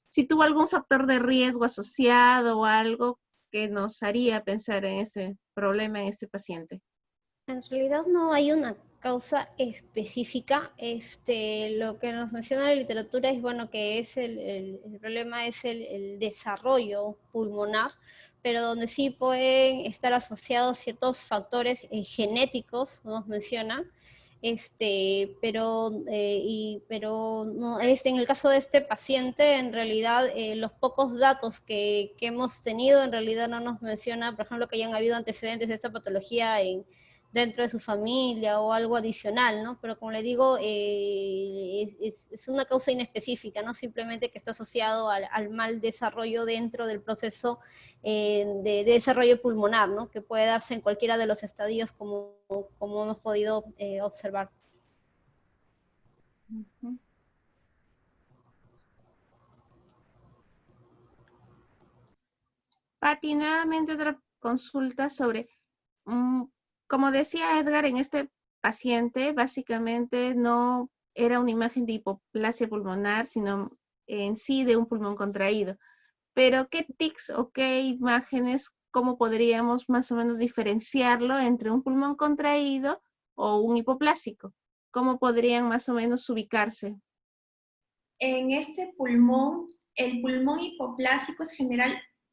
si tuvo algún factor de riesgo asociado o algo que nos haría pensar en ese problema en este paciente. En realidad no hay una causa específica. Lo que nos menciona la literatura es, bueno, que es el problema es el desarrollo pulmonar, pero donde sí pueden estar asociados ciertos factores genéticos, nos mencionan, pero no, en el caso de este paciente, en realidad los pocos datos que hemos tenido, en realidad no nos menciona, por ejemplo, que hayan habido antecedentes de esta patología dentro de su familia o algo adicional, ¿no? Pero como le digo, es una causa inespecífica, ¿no? Simplemente que está asociado al mal desarrollo dentro del proceso de desarrollo pulmonar, ¿no? Que puede darse en cualquiera de los estadios como hemos podido observar. Pati, nuevamente otra consulta sobre, como decía Edgar, en este paciente básicamente no era una imagen de hipoplasia pulmonar, sino en sí de un pulmón contraído. Pero ¿qué tics o qué imágenes, cómo podríamos más o menos diferenciarlo entre un pulmón contraído o un hipoplásico? ¿Cómo podrían más o menos ubicarse? En este pulmón, el pulmón hipoplásico es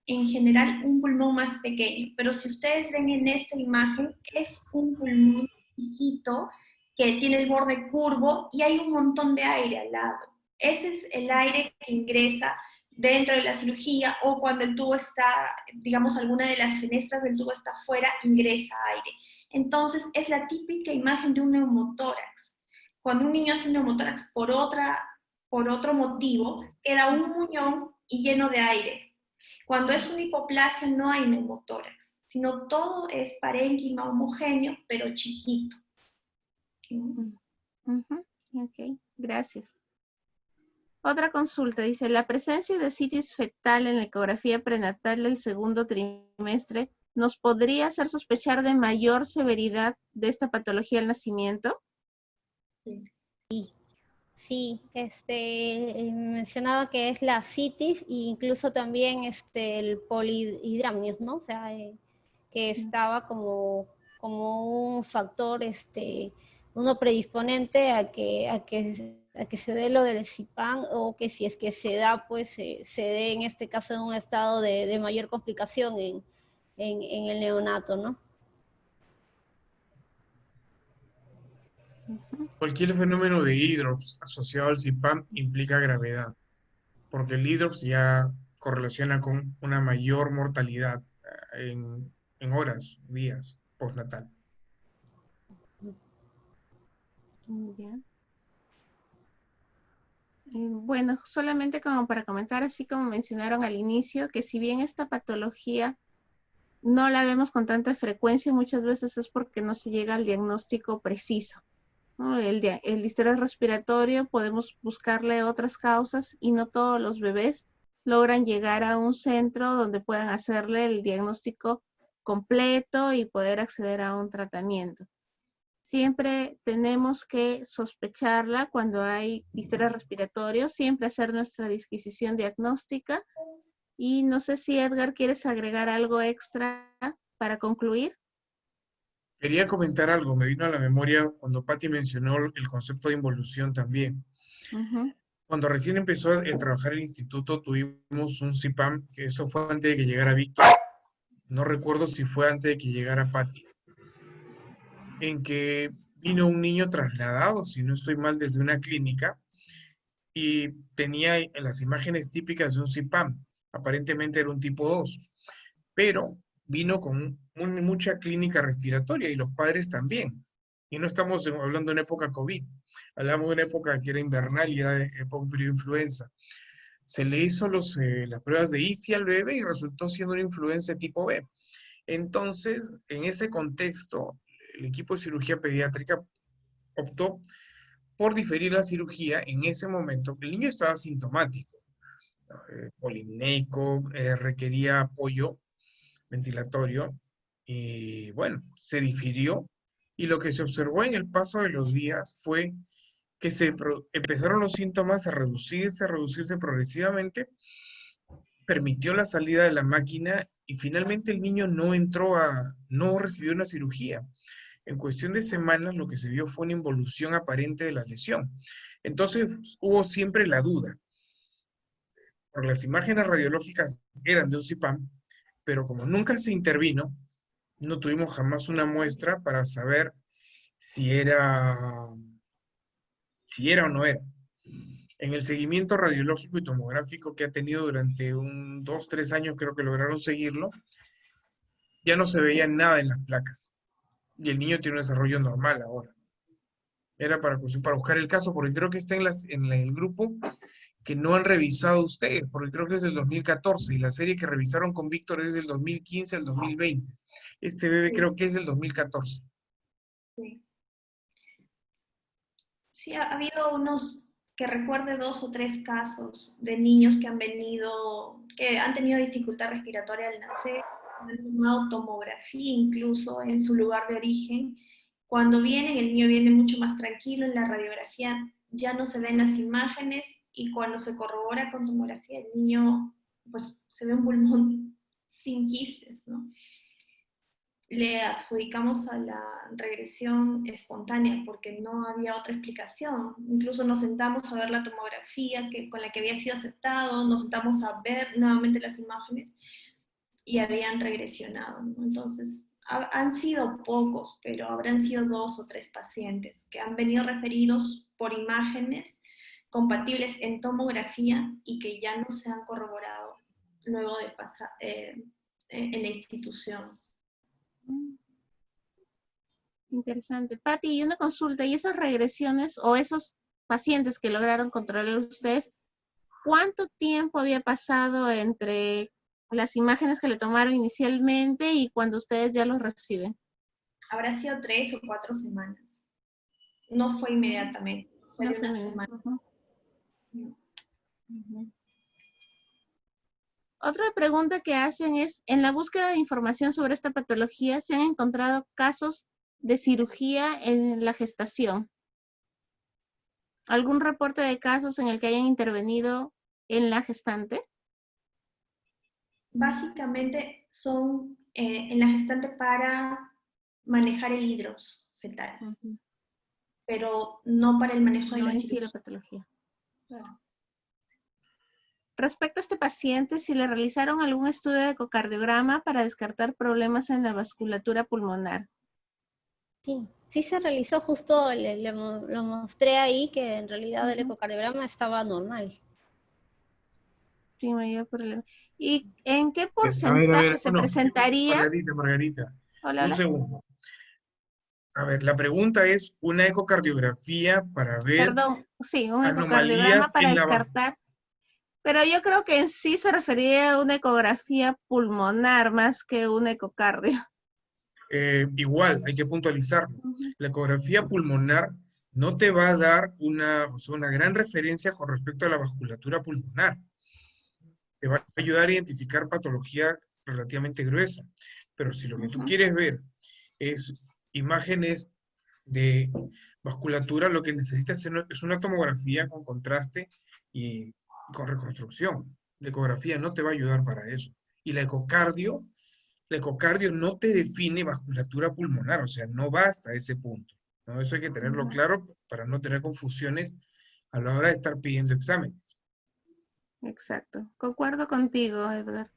en general un pulmón más pequeño, pero si ustedes ven en esta imagen, es un pulmón chiquito que tiene el borde curvo y hay un montón de aire al lado. Ese es el aire que ingresa dentro de la cirugía, o cuando el tubo está, digamos, alguna de las fenestras del tubo está afuera, ingresa aire. Entonces, es la típica imagen de un neumotórax. Cuando un niño hace un neumotórax por otro motivo, queda un muñón y lleno de aire. Cuando es una hipoplasia no hay neumotórax, sino todo es parénquima homogéneo, pero chiquito. Ok, gracias. Otra consulta, dice, ¿la presencia de citis fetal en la ecografía prenatal del segundo trimestre nos podría hacer sospechar de mayor severidad de esta patología al nacimiento? Sí, mencionaba que es la citis e incluso también el polihidramnios, ¿no? O sea, que estaba como un factor, uno predisponente a que se dé lo del CIPAN, o que si es que se da, pues se dé en este caso en un estado de mayor complicación en el neonato, ¿no? Cualquier fenómeno de hidrops asociado al CIPAM implica gravedad, porque el hidrops ya correlaciona con una mayor mortalidad en horas, días postnatal. Ya. Bueno, solamente como para comentar, así como mencionaron al inicio, que si bien esta patología no la vemos con tanta frecuencia, muchas veces es porque no se llega al diagnóstico preciso, ¿no? El distrés respiratorio podemos buscarle otras causas y no todos los bebés logran llegar a un centro donde puedan hacerle el diagnóstico completo y poder acceder a un tratamiento. Siempre tenemos que sospecharla cuando hay distrés respiratorio, siempre hacer nuestra disquisición diagnóstica. Y no sé si Edgar, ¿quieres agregar algo extra para concluir? Quería comentar algo, me vino a la memoria cuando Patti mencionó el concepto de involución también. Cuando recién empezó a trabajar el instituto, tuvimos un CIPAM, que eso fue antes de que llegara Víctor, no recuerdo si fue antes de que llegara Patti, en que vino un niño trasladado, si no estoy mal, desde una clínica, y tenía las imágenes típicas de un CIPAM, aparentemente era un tipo 2, pero vino con mucha clínica respiratoria y los padres también. Y no estamos hablando de una época COVID, hablamos de una época que era invernal y era de época de influenza. Se le hizo las pruebas de IFI al bebé y resultó siendo una influenza tipo B. Entonces, en ese contexto, el equipo de cirugía pediátrica optó por diferir la cirugía en ese momento. El niño estaba sintomático, polimneico, requería apoyo ventilatorio, y bueno, se difirió, y lo que se observó en el paso de los días fue que empezaron los síntomas a reducirse progresivamente, permitió la salida de la máquina y finalmente el niño no recibió una cirugía. En cuestión de semanas lo que se vio fue una involución aparente de la lesión. Entonces hubo siempre la duda. Porque las imágenes radiológicas eran de un CIPAM, pero como nunca se intervino, no tuvimos jamás una muestra para saber si era o no era. En el seguimiento radiológico y tomográfico que ha tenido durante 2, 3 años, creo que lograron seguirlo, ya no se veía nada en las placas. Y el niño tiene un desarrollo normal ahora. Era para buscar el caso, porque creo que está en el grupo que no han revisado ustedes, porque creo que es del 2014, y la serie que revisaron con Víctor es del 2015 al 2020. Este bebé creo que es del 2014. Sí. Sí, ha habido unos, que recuerde 2 o 3 casos de niños que han tenido dificultad respiratoria al nacer, han tomado tomografía incluso en su lugar de origen. Cuando vienen, el niño viene mucho más tranquilo, en la radiografía ya no se ven las imágenes, y cuando se corrobora con tomografía, el niño, pues, se ve un pulmón sin quistes, ¿no? Le adjudicamos a la regresión espontánea porque no había otra explicación. Incluso nos sentamos a ver la tomografía con la que había sido aceptado, nos sentamos a ver nuevamente las imágenes y habían regresionado, ¿no? Entonces, han sido pocos, pero habrán sido 2 o 3 pacientes que han venido referidos por imágenes compatibles en tomografía y que ya no se han corroborado luego de pasar en la institución. Interesante. Pati, y una consulta, ¿y esas regresiones o esos pacientes que lograron controlar ustedes, cuánto tiempo había pasado entre las imágenes que le tomaron inicialmente y cuando ustedes ya los reciben? Habrá sido 3 o 4 semanas. No fue inmediatamente, fue de una semana. Otra pregunta que hacen es, en la búsqueda de información sobre esta patología, ¿se han encontrado casos de cirugía en la gestación? ¿Algún reporte de casos en el que hayan intervenido en la gestante? Básicamente son en la gestante para manejar el hidrops fetal, pero no para el manejo de la cirugía. La patología. Claro. Respecto a este paciente, si le realizaron algún estudio de ecocardiograma para descartar problemas en la vasculatura pulmonar. Sí se realizó, justo lo mostré ahí, que en realidad el ecocardiograma estaba normal. Sí, mayor problema. ¿Y en qué porcentaje se presentaría? Margarita. Hola. Un segundo. A ver, la pregunta es una ecocardiografía para ver. Perdón, sí, un ecocardiograma para descartar. Pero yo creo que en sí se refería a una ecografía pulmonar más que un ecocardio. Igual, hay que puntualizarlo. La ecografía pulmonar no te va a dar una gran referencia con respecto a la vasculatura pulmonar. Te va a ayudar a identificar patología relativamente gruesa. Pero si lo que tú quieres ver es imágenes de vasculatura, lo que necesitas es una tomografía con contraste y con reconstrucción. La ecografía no te va a ayudar para eso. Y la ecocardio no te define vasculatura pulmonar, o sea, no va hasta ese punto, ¿no? Eso hay que tenerlo claro para no tener confusiones a la hora de estar pidiendo exámenes. Exacto, concuerdo contigo, Edgar.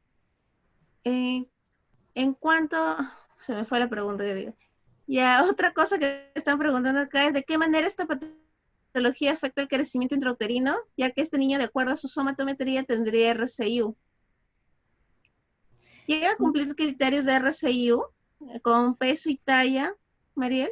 En cuanto, se me fue la pregunta que digo. Ya, otra cosa que están preguntando acá es de qué manera esta patología afecta el crecimiento intrauterino, ya que este niño, de acuerdo a su somatometría, tendría RCIU. ¿Llega a cumplir criterios de RCIU con peso y talla, Mariel?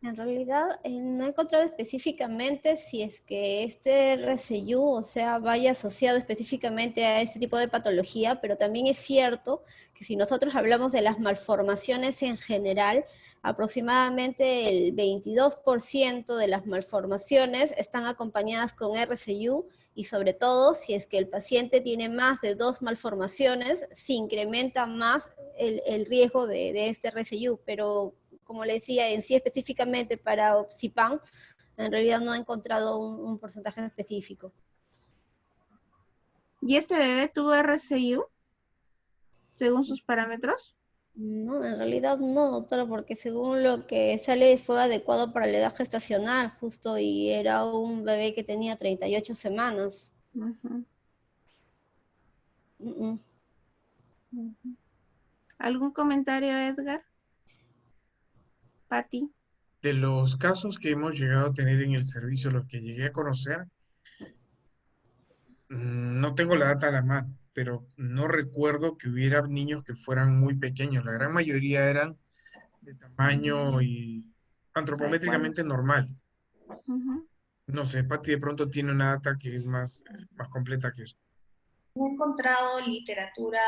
En realidad, no he encontrado específicamente si es que este RCIU, o sea, vaya asociado específicamente a este tipo de patología, pero también es cierto que si nosotros hablamos de las malformaciones en general, aproximadamente el 22% de las malformaciones están acompañadas con RCIU, y sobre todo si es que el paciente tiene más de 2 malformaciones, se incrementa más el riesgo de este RCIU, pero como le decía, en sí específicamente para CIPAM, En realidad no he encontrado un porcentaje específico. ¿Y este bebé tuvo RCIU según sus parámetros? No, en realidad no, doctora, porque según lo que sale fue adecuado para la edad gestacional, justo, y era un bebé que tenía 38 semanas. Ujú, Mm, mm. ujú. ¿Algún comentario, Edgar? Patti. De los casos que hemos llegado a tener en el servicio, los que llegué a conocer, no tengo la data a la mano, pero no recuerdo que hubiera niños que fueran muy pequeños. La gran mayoría eran de tamaño y antropométricamente normales. Ujú. No sé, Pati de pronto tiene una data que es más completa que eso. No he encontrado literatura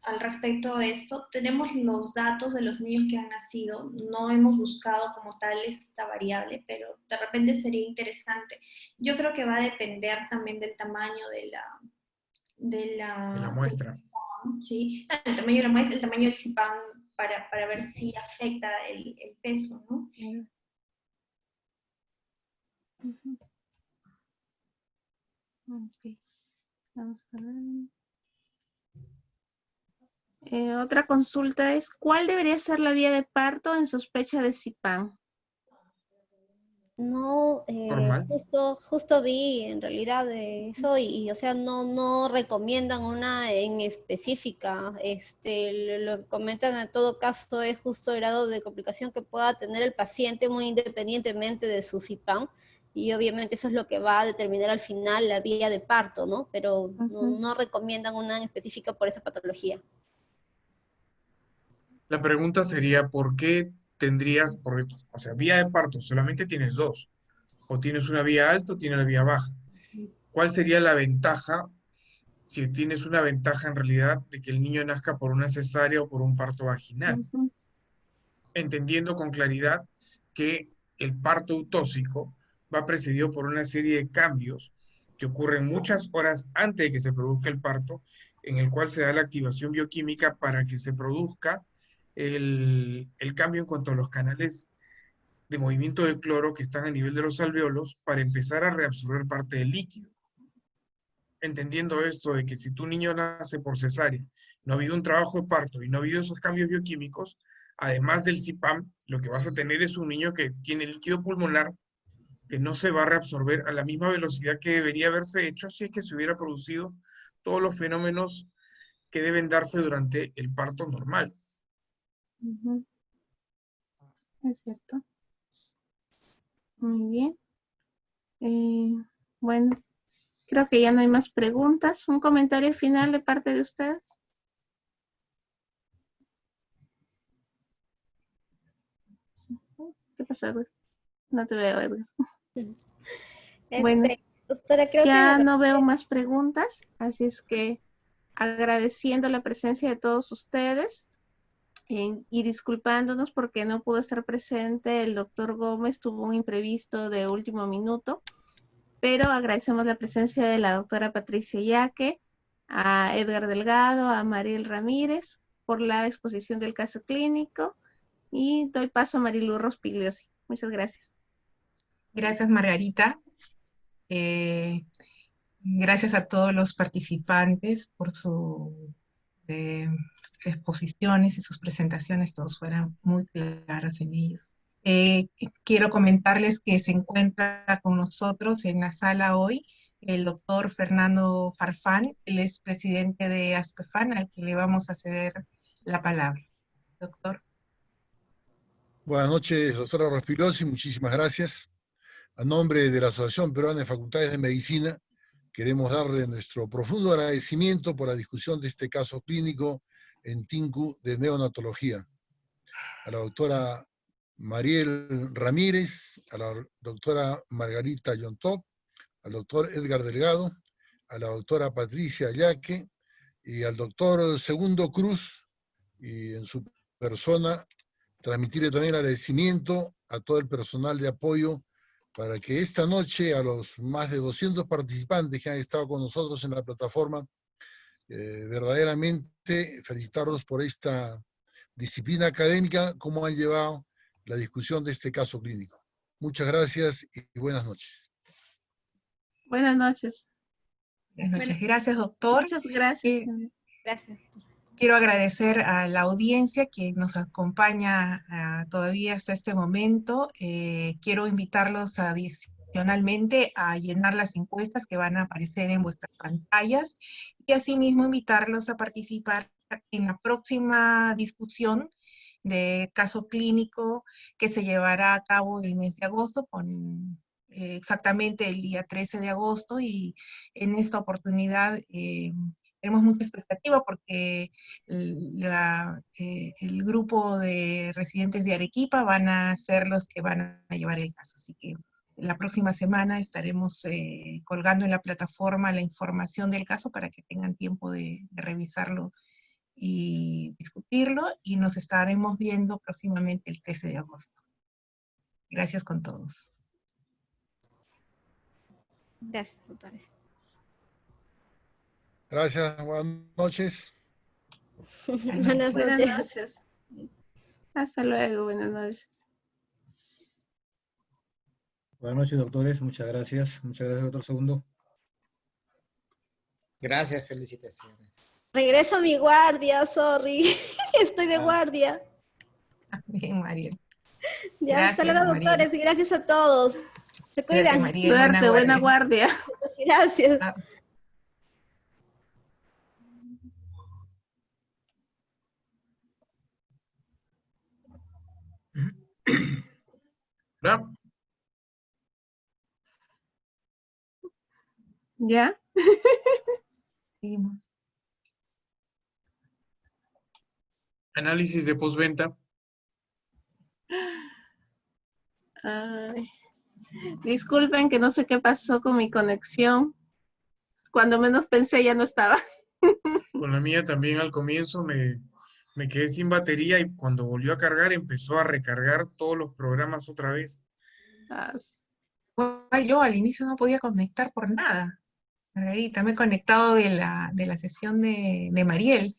al respecto de esto. Tenemos los datos de los niños que han nacido, no hemos buscado como tal esta variable, pero de repente sería interesante. Yo creo que va a depender también del tamaño de De la muestra. ¿sí? El tamaño de la muestra, el tamaño del CIPAM para ver si afecta el peso, ¿no? Ujú. Ok. Vamos a ver. Otra consulta es, ¿cuál debería ser la vía de parto en sospecha de CIPAM? No, Normal. justo vi en realidad eso o sea, no recomiendan una en específica. Lo que comentan en todo caso es justo el grado de complicación que pueda tener el paciente muy independientemente de su CIPAM. Y obviamente eso es lo que va a determinar al final la vía de parto, ¿no? Pero no recomiendan una en específica por esa patología. La pregunta sería, ¿por qué tendrías, o sea, vía de parto, solamente tienes dos? O tienes una vía alta o tienes una vía baja. ¿Cuál sería la ventaja, si tienes una ventaja en realidad, de que el niño nazca por una cesárea o por un parto vaginal? Ujú. Entendiendo con claridad que el parto utóxico va precedido por una serie de cambios que ocurren muchas horas antes de que se produzca el parto, en el cual se da la activación bioquímica para que se produzca el cambio en cuanto a los canales de movimiento de cloro que están a nivel de los alveolos para empezar a reabsorber parte del líquido. Entendiendo esto de que si tu niño nace por cesárea, no ha habido un trabajo de parto y no ha habido esos cambios bioquímicos, además del CIPAM, lo que vas a tener es un niño que tiene líquido pulmonar que no se va a reabsorber a la misma velocidad que debería haberse hecho si es que se hubiera producido todos los fenómenos que deben darse durante el parto normal. Ujú. Es cierto. Muy bien. Bueno, creo que ya no hay más preguntas. ¿Un comentario final de parte de ustedes? ¿Qué pasa, Edgar? No te veo, Edgar. Bueno, Doctora, creo ya que no veo más preguntas, así es que agradeciendo la presencia de todos ustedes y disculpándonos porque no pudo estar presente el doctor Gómez, tuvo un imprevisto de último minuto, pero agradecemos la presencia de la doctora Patricia Yaque, a Edgar Delgado, a Mariel Ramírez por la exposición del caso clínico y doy paso a Marilu Rospigliosi. Muchas gracias. Gracias, Margarita. Gracias a todos los participantes por sus exposiciones y sus presentaciones, todos fueron muy claras en ellos. Quiero comentarles que se encuentra con nosotros en la sala hoy el doctor Fernando Farfán, él es presidente de ASPEFAN, al que le vamos a ceder la palabra. Doctor. Buenas noches, doctora Rospigliosi, muchísimas gracias. A nombre de la Asociación Peruana de Facultades de Medicina, queremos darle nuestro profundo agradecimiento por la discusión de este caso clínico en TINCU de neonatología. A la doctora Mariel Ramírez, a la doctora Margarita Yontop, al doctor Edgar Delgado, a la doctora Patricia Yaque y al doctor Segundo Cruz, y en su persona transmitirle también agradecimiento a todo el personal de apoyo para que esta noche a los más de 200 participantes que han estado con nosotros en la plataforma, verdaderamente felicitarlos por esta disciplina académica, cómo han llevado la discusión de este caso clínico. Muchas gracias y buenas noches. Buenas noches. Buenas noches. Gracias, doctor. Muchas gracias. Gracias. Quiero agradecer a la audiencia que nos acompaña todavía hasta este momento. Quiero invitarlos adicionalmente a llenar las encuestas que van a aparecer en vuestras pantallas y asimismo invitarlos a participar en la próxima discusión de caso clínico que se llevará a cabo el mes de agosto, exactamente el día 13 de agosto, y en esta oportunidad tenemos mucha expectativa porque el grupo de residentes de Arequipa van a ser los que van a llevar el caso. Así que la próxima semana estaremos colgando en la plataforma la información del caso para que tengan tiempo de revisarlo y discutirlo, y nos estaremos viendo próximamente el 13 de agosto. Gracias con todos. Gracias, doctores. Gracias, buenas noches. Buenas Buenas noches. noches. Hasta luego, buenas noches. Buenas noches, doctores. Muchas gracias. Muchas gracias, doctor Segundo. Gracias, felicitaciones. Regreso a mi guardia, sorry. Estoy de guardia. Bien, Mariel. Ya, hasta Gracias, luego, doctores, Mariel. y gracias a todos. Se Cuídate, cuidan. Mariel. Suerte, buena guardia. Gracias. ¿Verdad? ¿Ya? Seguimos. Análisis de postventa. Ay, disculpen que no sé qué pasó con mi conexión. Cuando menos pensé ya no estaba. Con la mía también al comienzo me quedé sin batería y cuando volvió a cargar empezó a recargar todos los programas otra vez. Ah, Yo al inicio no podía conectar por nada. Margarita, me he conectado de la sesión de Mariel.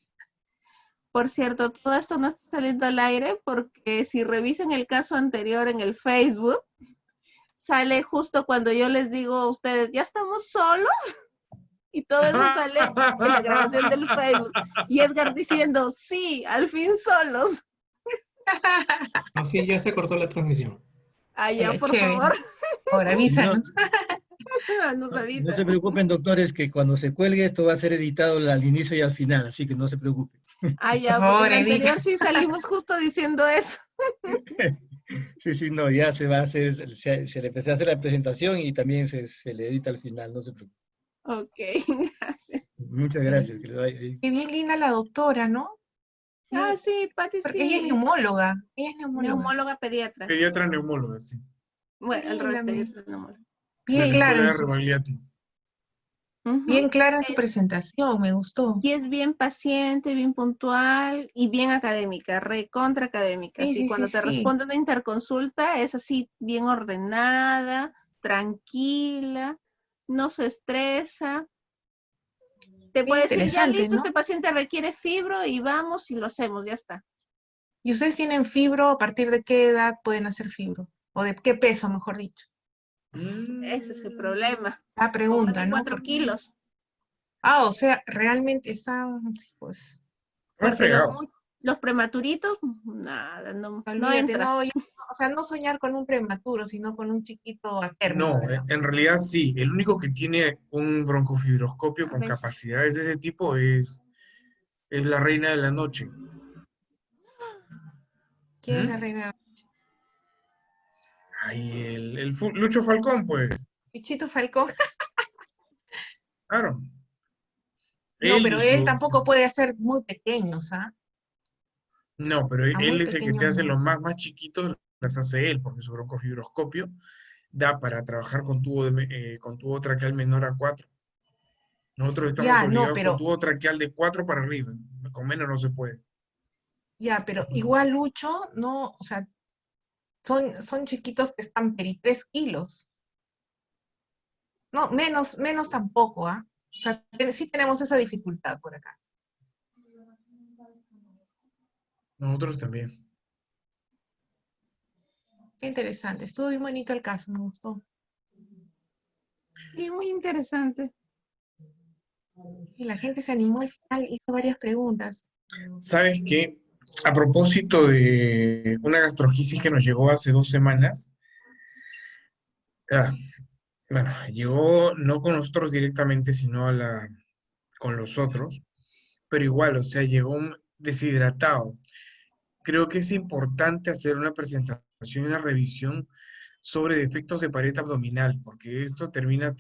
por cierto, todo esto no está saliendo al aire porque si revisan el caso anterior en el Facebook, sale justo cuando yo les digo a ustedes, ¿ya estamos solos? Y todo eso sale en la grabación del Facebook. Y Edgar diciendo, sí, al fin solos. Así ya se cortó la transmisión. Allá, por Chévere. favor, Ahora avísanos. nos No se avisan. preocupen, doctores, que cuando se cuelgue esto va a ser editado al inicio y al final, así que no se preocupen. Allá, Por favor, porque en el edita. anterior sí salimos justo diciendo eso. Sí, no, ya se va a hacer, se le empezó a hacer la presentación y también se le edita al final, no se preocupen. Ok, gracias. Muchas gracias. Que les vaya bien. Qué bien linda la doctora, ¿no? Ah, sí, Pati, Porque ella es sí. neumóloga. Ella es neumóloga. Neumóloga pediatra. Pediatra neumóloga, sí. Bueno, al revés, Linda, pediatra neumóloga. Bien Del claro, Nicolás Rebagliati. Ujú. bien clara en su presentación, me gustó. Y es bien paciente, bien puntual y bien académica, recontra académica. Sí, Así sí, cuando sí, te sí. responde una interconsulta es así bien ordenada, tranquila, no se estresa. Te Bien puede decir, ya interesante, listo, ¿no? este paciente requiere fibro y vamos y lo hacemos, ya está. ¿Y ustedes tienen fibro? ¿A partir de qué edad pueden hacer fibro? ¿O de qué peso, mejor dicho? Ese es el problema. La O más pregunta, de ¿no? 4 kilos. Ah, o sea, realmente están, sí, pues, Está Porque fregado. los prematuritos, nada, no olvídate, entra. no, o sea, no soñar con un prematuro, sino con un chiquito a término, No, digamos. en realidad sí. El único que tiene un broncofibroscopio A con veces. capacidades de ese tipo es la reina de la noche. ¿Quién es ¿Mm? la reina? Ay, Lucho Falcón, pues. Pichito Falcón. Claro. No, Él pero y él su... tampoco puede hacer muy pequeños, ¿ah? No, pero A él muy es el que pequeños te hace no. los más chiquitos, las hace él, porque su broncofibroscopio da para trabajar con tubo traqueal menor a 4. Nosotros estamos Ya, no, obligados con pero, tubo traqueal de 4 para arriba. Con menos no se puede. igual Lucho, no, o sea, son chiquitos que están 3 kilos. No, menos tampoco, ¿ah? O sea, sí tenemos esa dificultad por acá. Nosotros también. Qué interesante. Estuvo bien bonito el caso, me gustó. Sí, muy interesante. Y la gente se animó al final, hizo varias preguntas. ¿Sabes qué? A propósito de una gastrogisis que nos llegó hace 2 semanas, bueno, llegó no con nosotros directamente, sino con los otros, pero igual, o sea, llegó deshidratado. Creo que es importante hacer una presentación y una revisión sobre defectos de pared abdominal, porque esto termina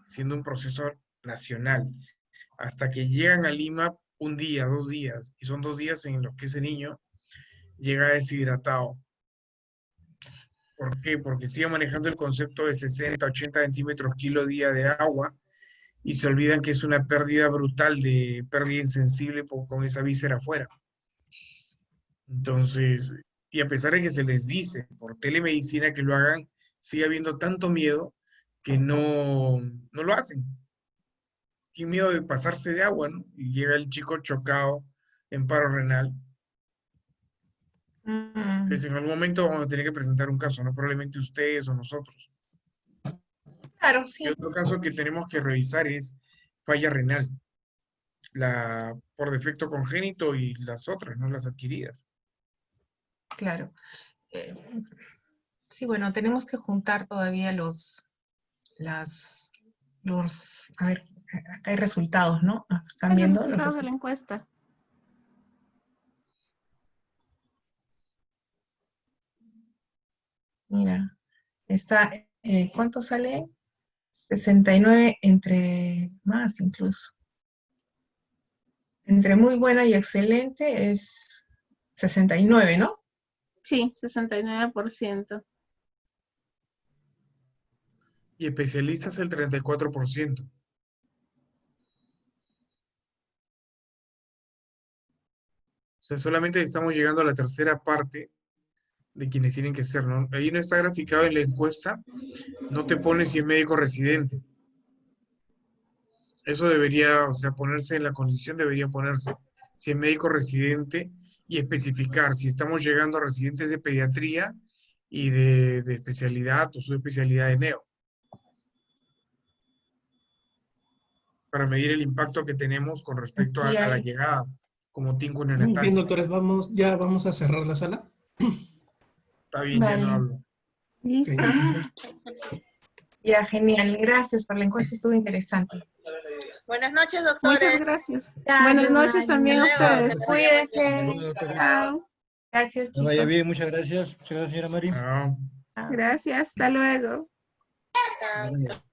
siendo un proceso nacional. Hasta que llegan a Lima 1 día, 2 días, y son 2 días en los que ese niño llega deshidratado. ¿Por qué? Porque sigue manejando el concepto de 60, 80 centímetros kilo día de agua y se olvidan que es una pérdida brutal, de pérdida insensible con esa víscera afuera. Entonces, y a pesar de que se les dice por telemedicina que lo hagan, sigue habiendo tanto miedo que no lo hacen. Tienen miedo de pasarse de agua, ¿no? Y llega el chico chocado en paro renal. Entonces, en algún momento vamos a tener que presentar un caso, ¿no? Probablemente ustedes o nosotros. Claro, sí. Y otro caso que tenemos que revisar es falla renal. Por defecto congénito y las otras, ¿no? Las adquiridas. Claro. Sí, bueno, tenemos que juntar todavía a ver, acá hay resultados, ¿no? ¿Están Los viendo? resultados de la encuesta. Mira, está, ¿cuánto sale? 69 entre más incluso. Entre muy buena y excelente es 69, ¿no? Sí, 69%. Y especialistas el 34%. O sea, solamente estamos llegando a la tercera parte de quienes tienen que ser, ¿no? Ahí no está graficado en la encuesta, no te pone si es médico residente. Eso debería, o sea, ponerse en la condición, debería ponerse si es médico residente y especificar si estamos llegando a residentes de pediatría y de especialidad o subespecialidad de neo. Para medir el impacto que tenemos con respecto a la llegada como TINCU neonatal. Bien, doctores, ya vamos a cerrar la sala. Está bien, ya no hablo. Listo. Ya, genial. Gracias por la encuesta, estuvo interesante. Buenas noches, doctores. Muchas gracias. Ya, Buenas ya, noches también a hasta luego, ustedes. que les vaya muy Cuídense. bien. Chao. Gracias, Que vaya chicos. bien, muchas gracias. Muchas gracias, señora Mari. Chao. Gracias. Hasta luego. Chao.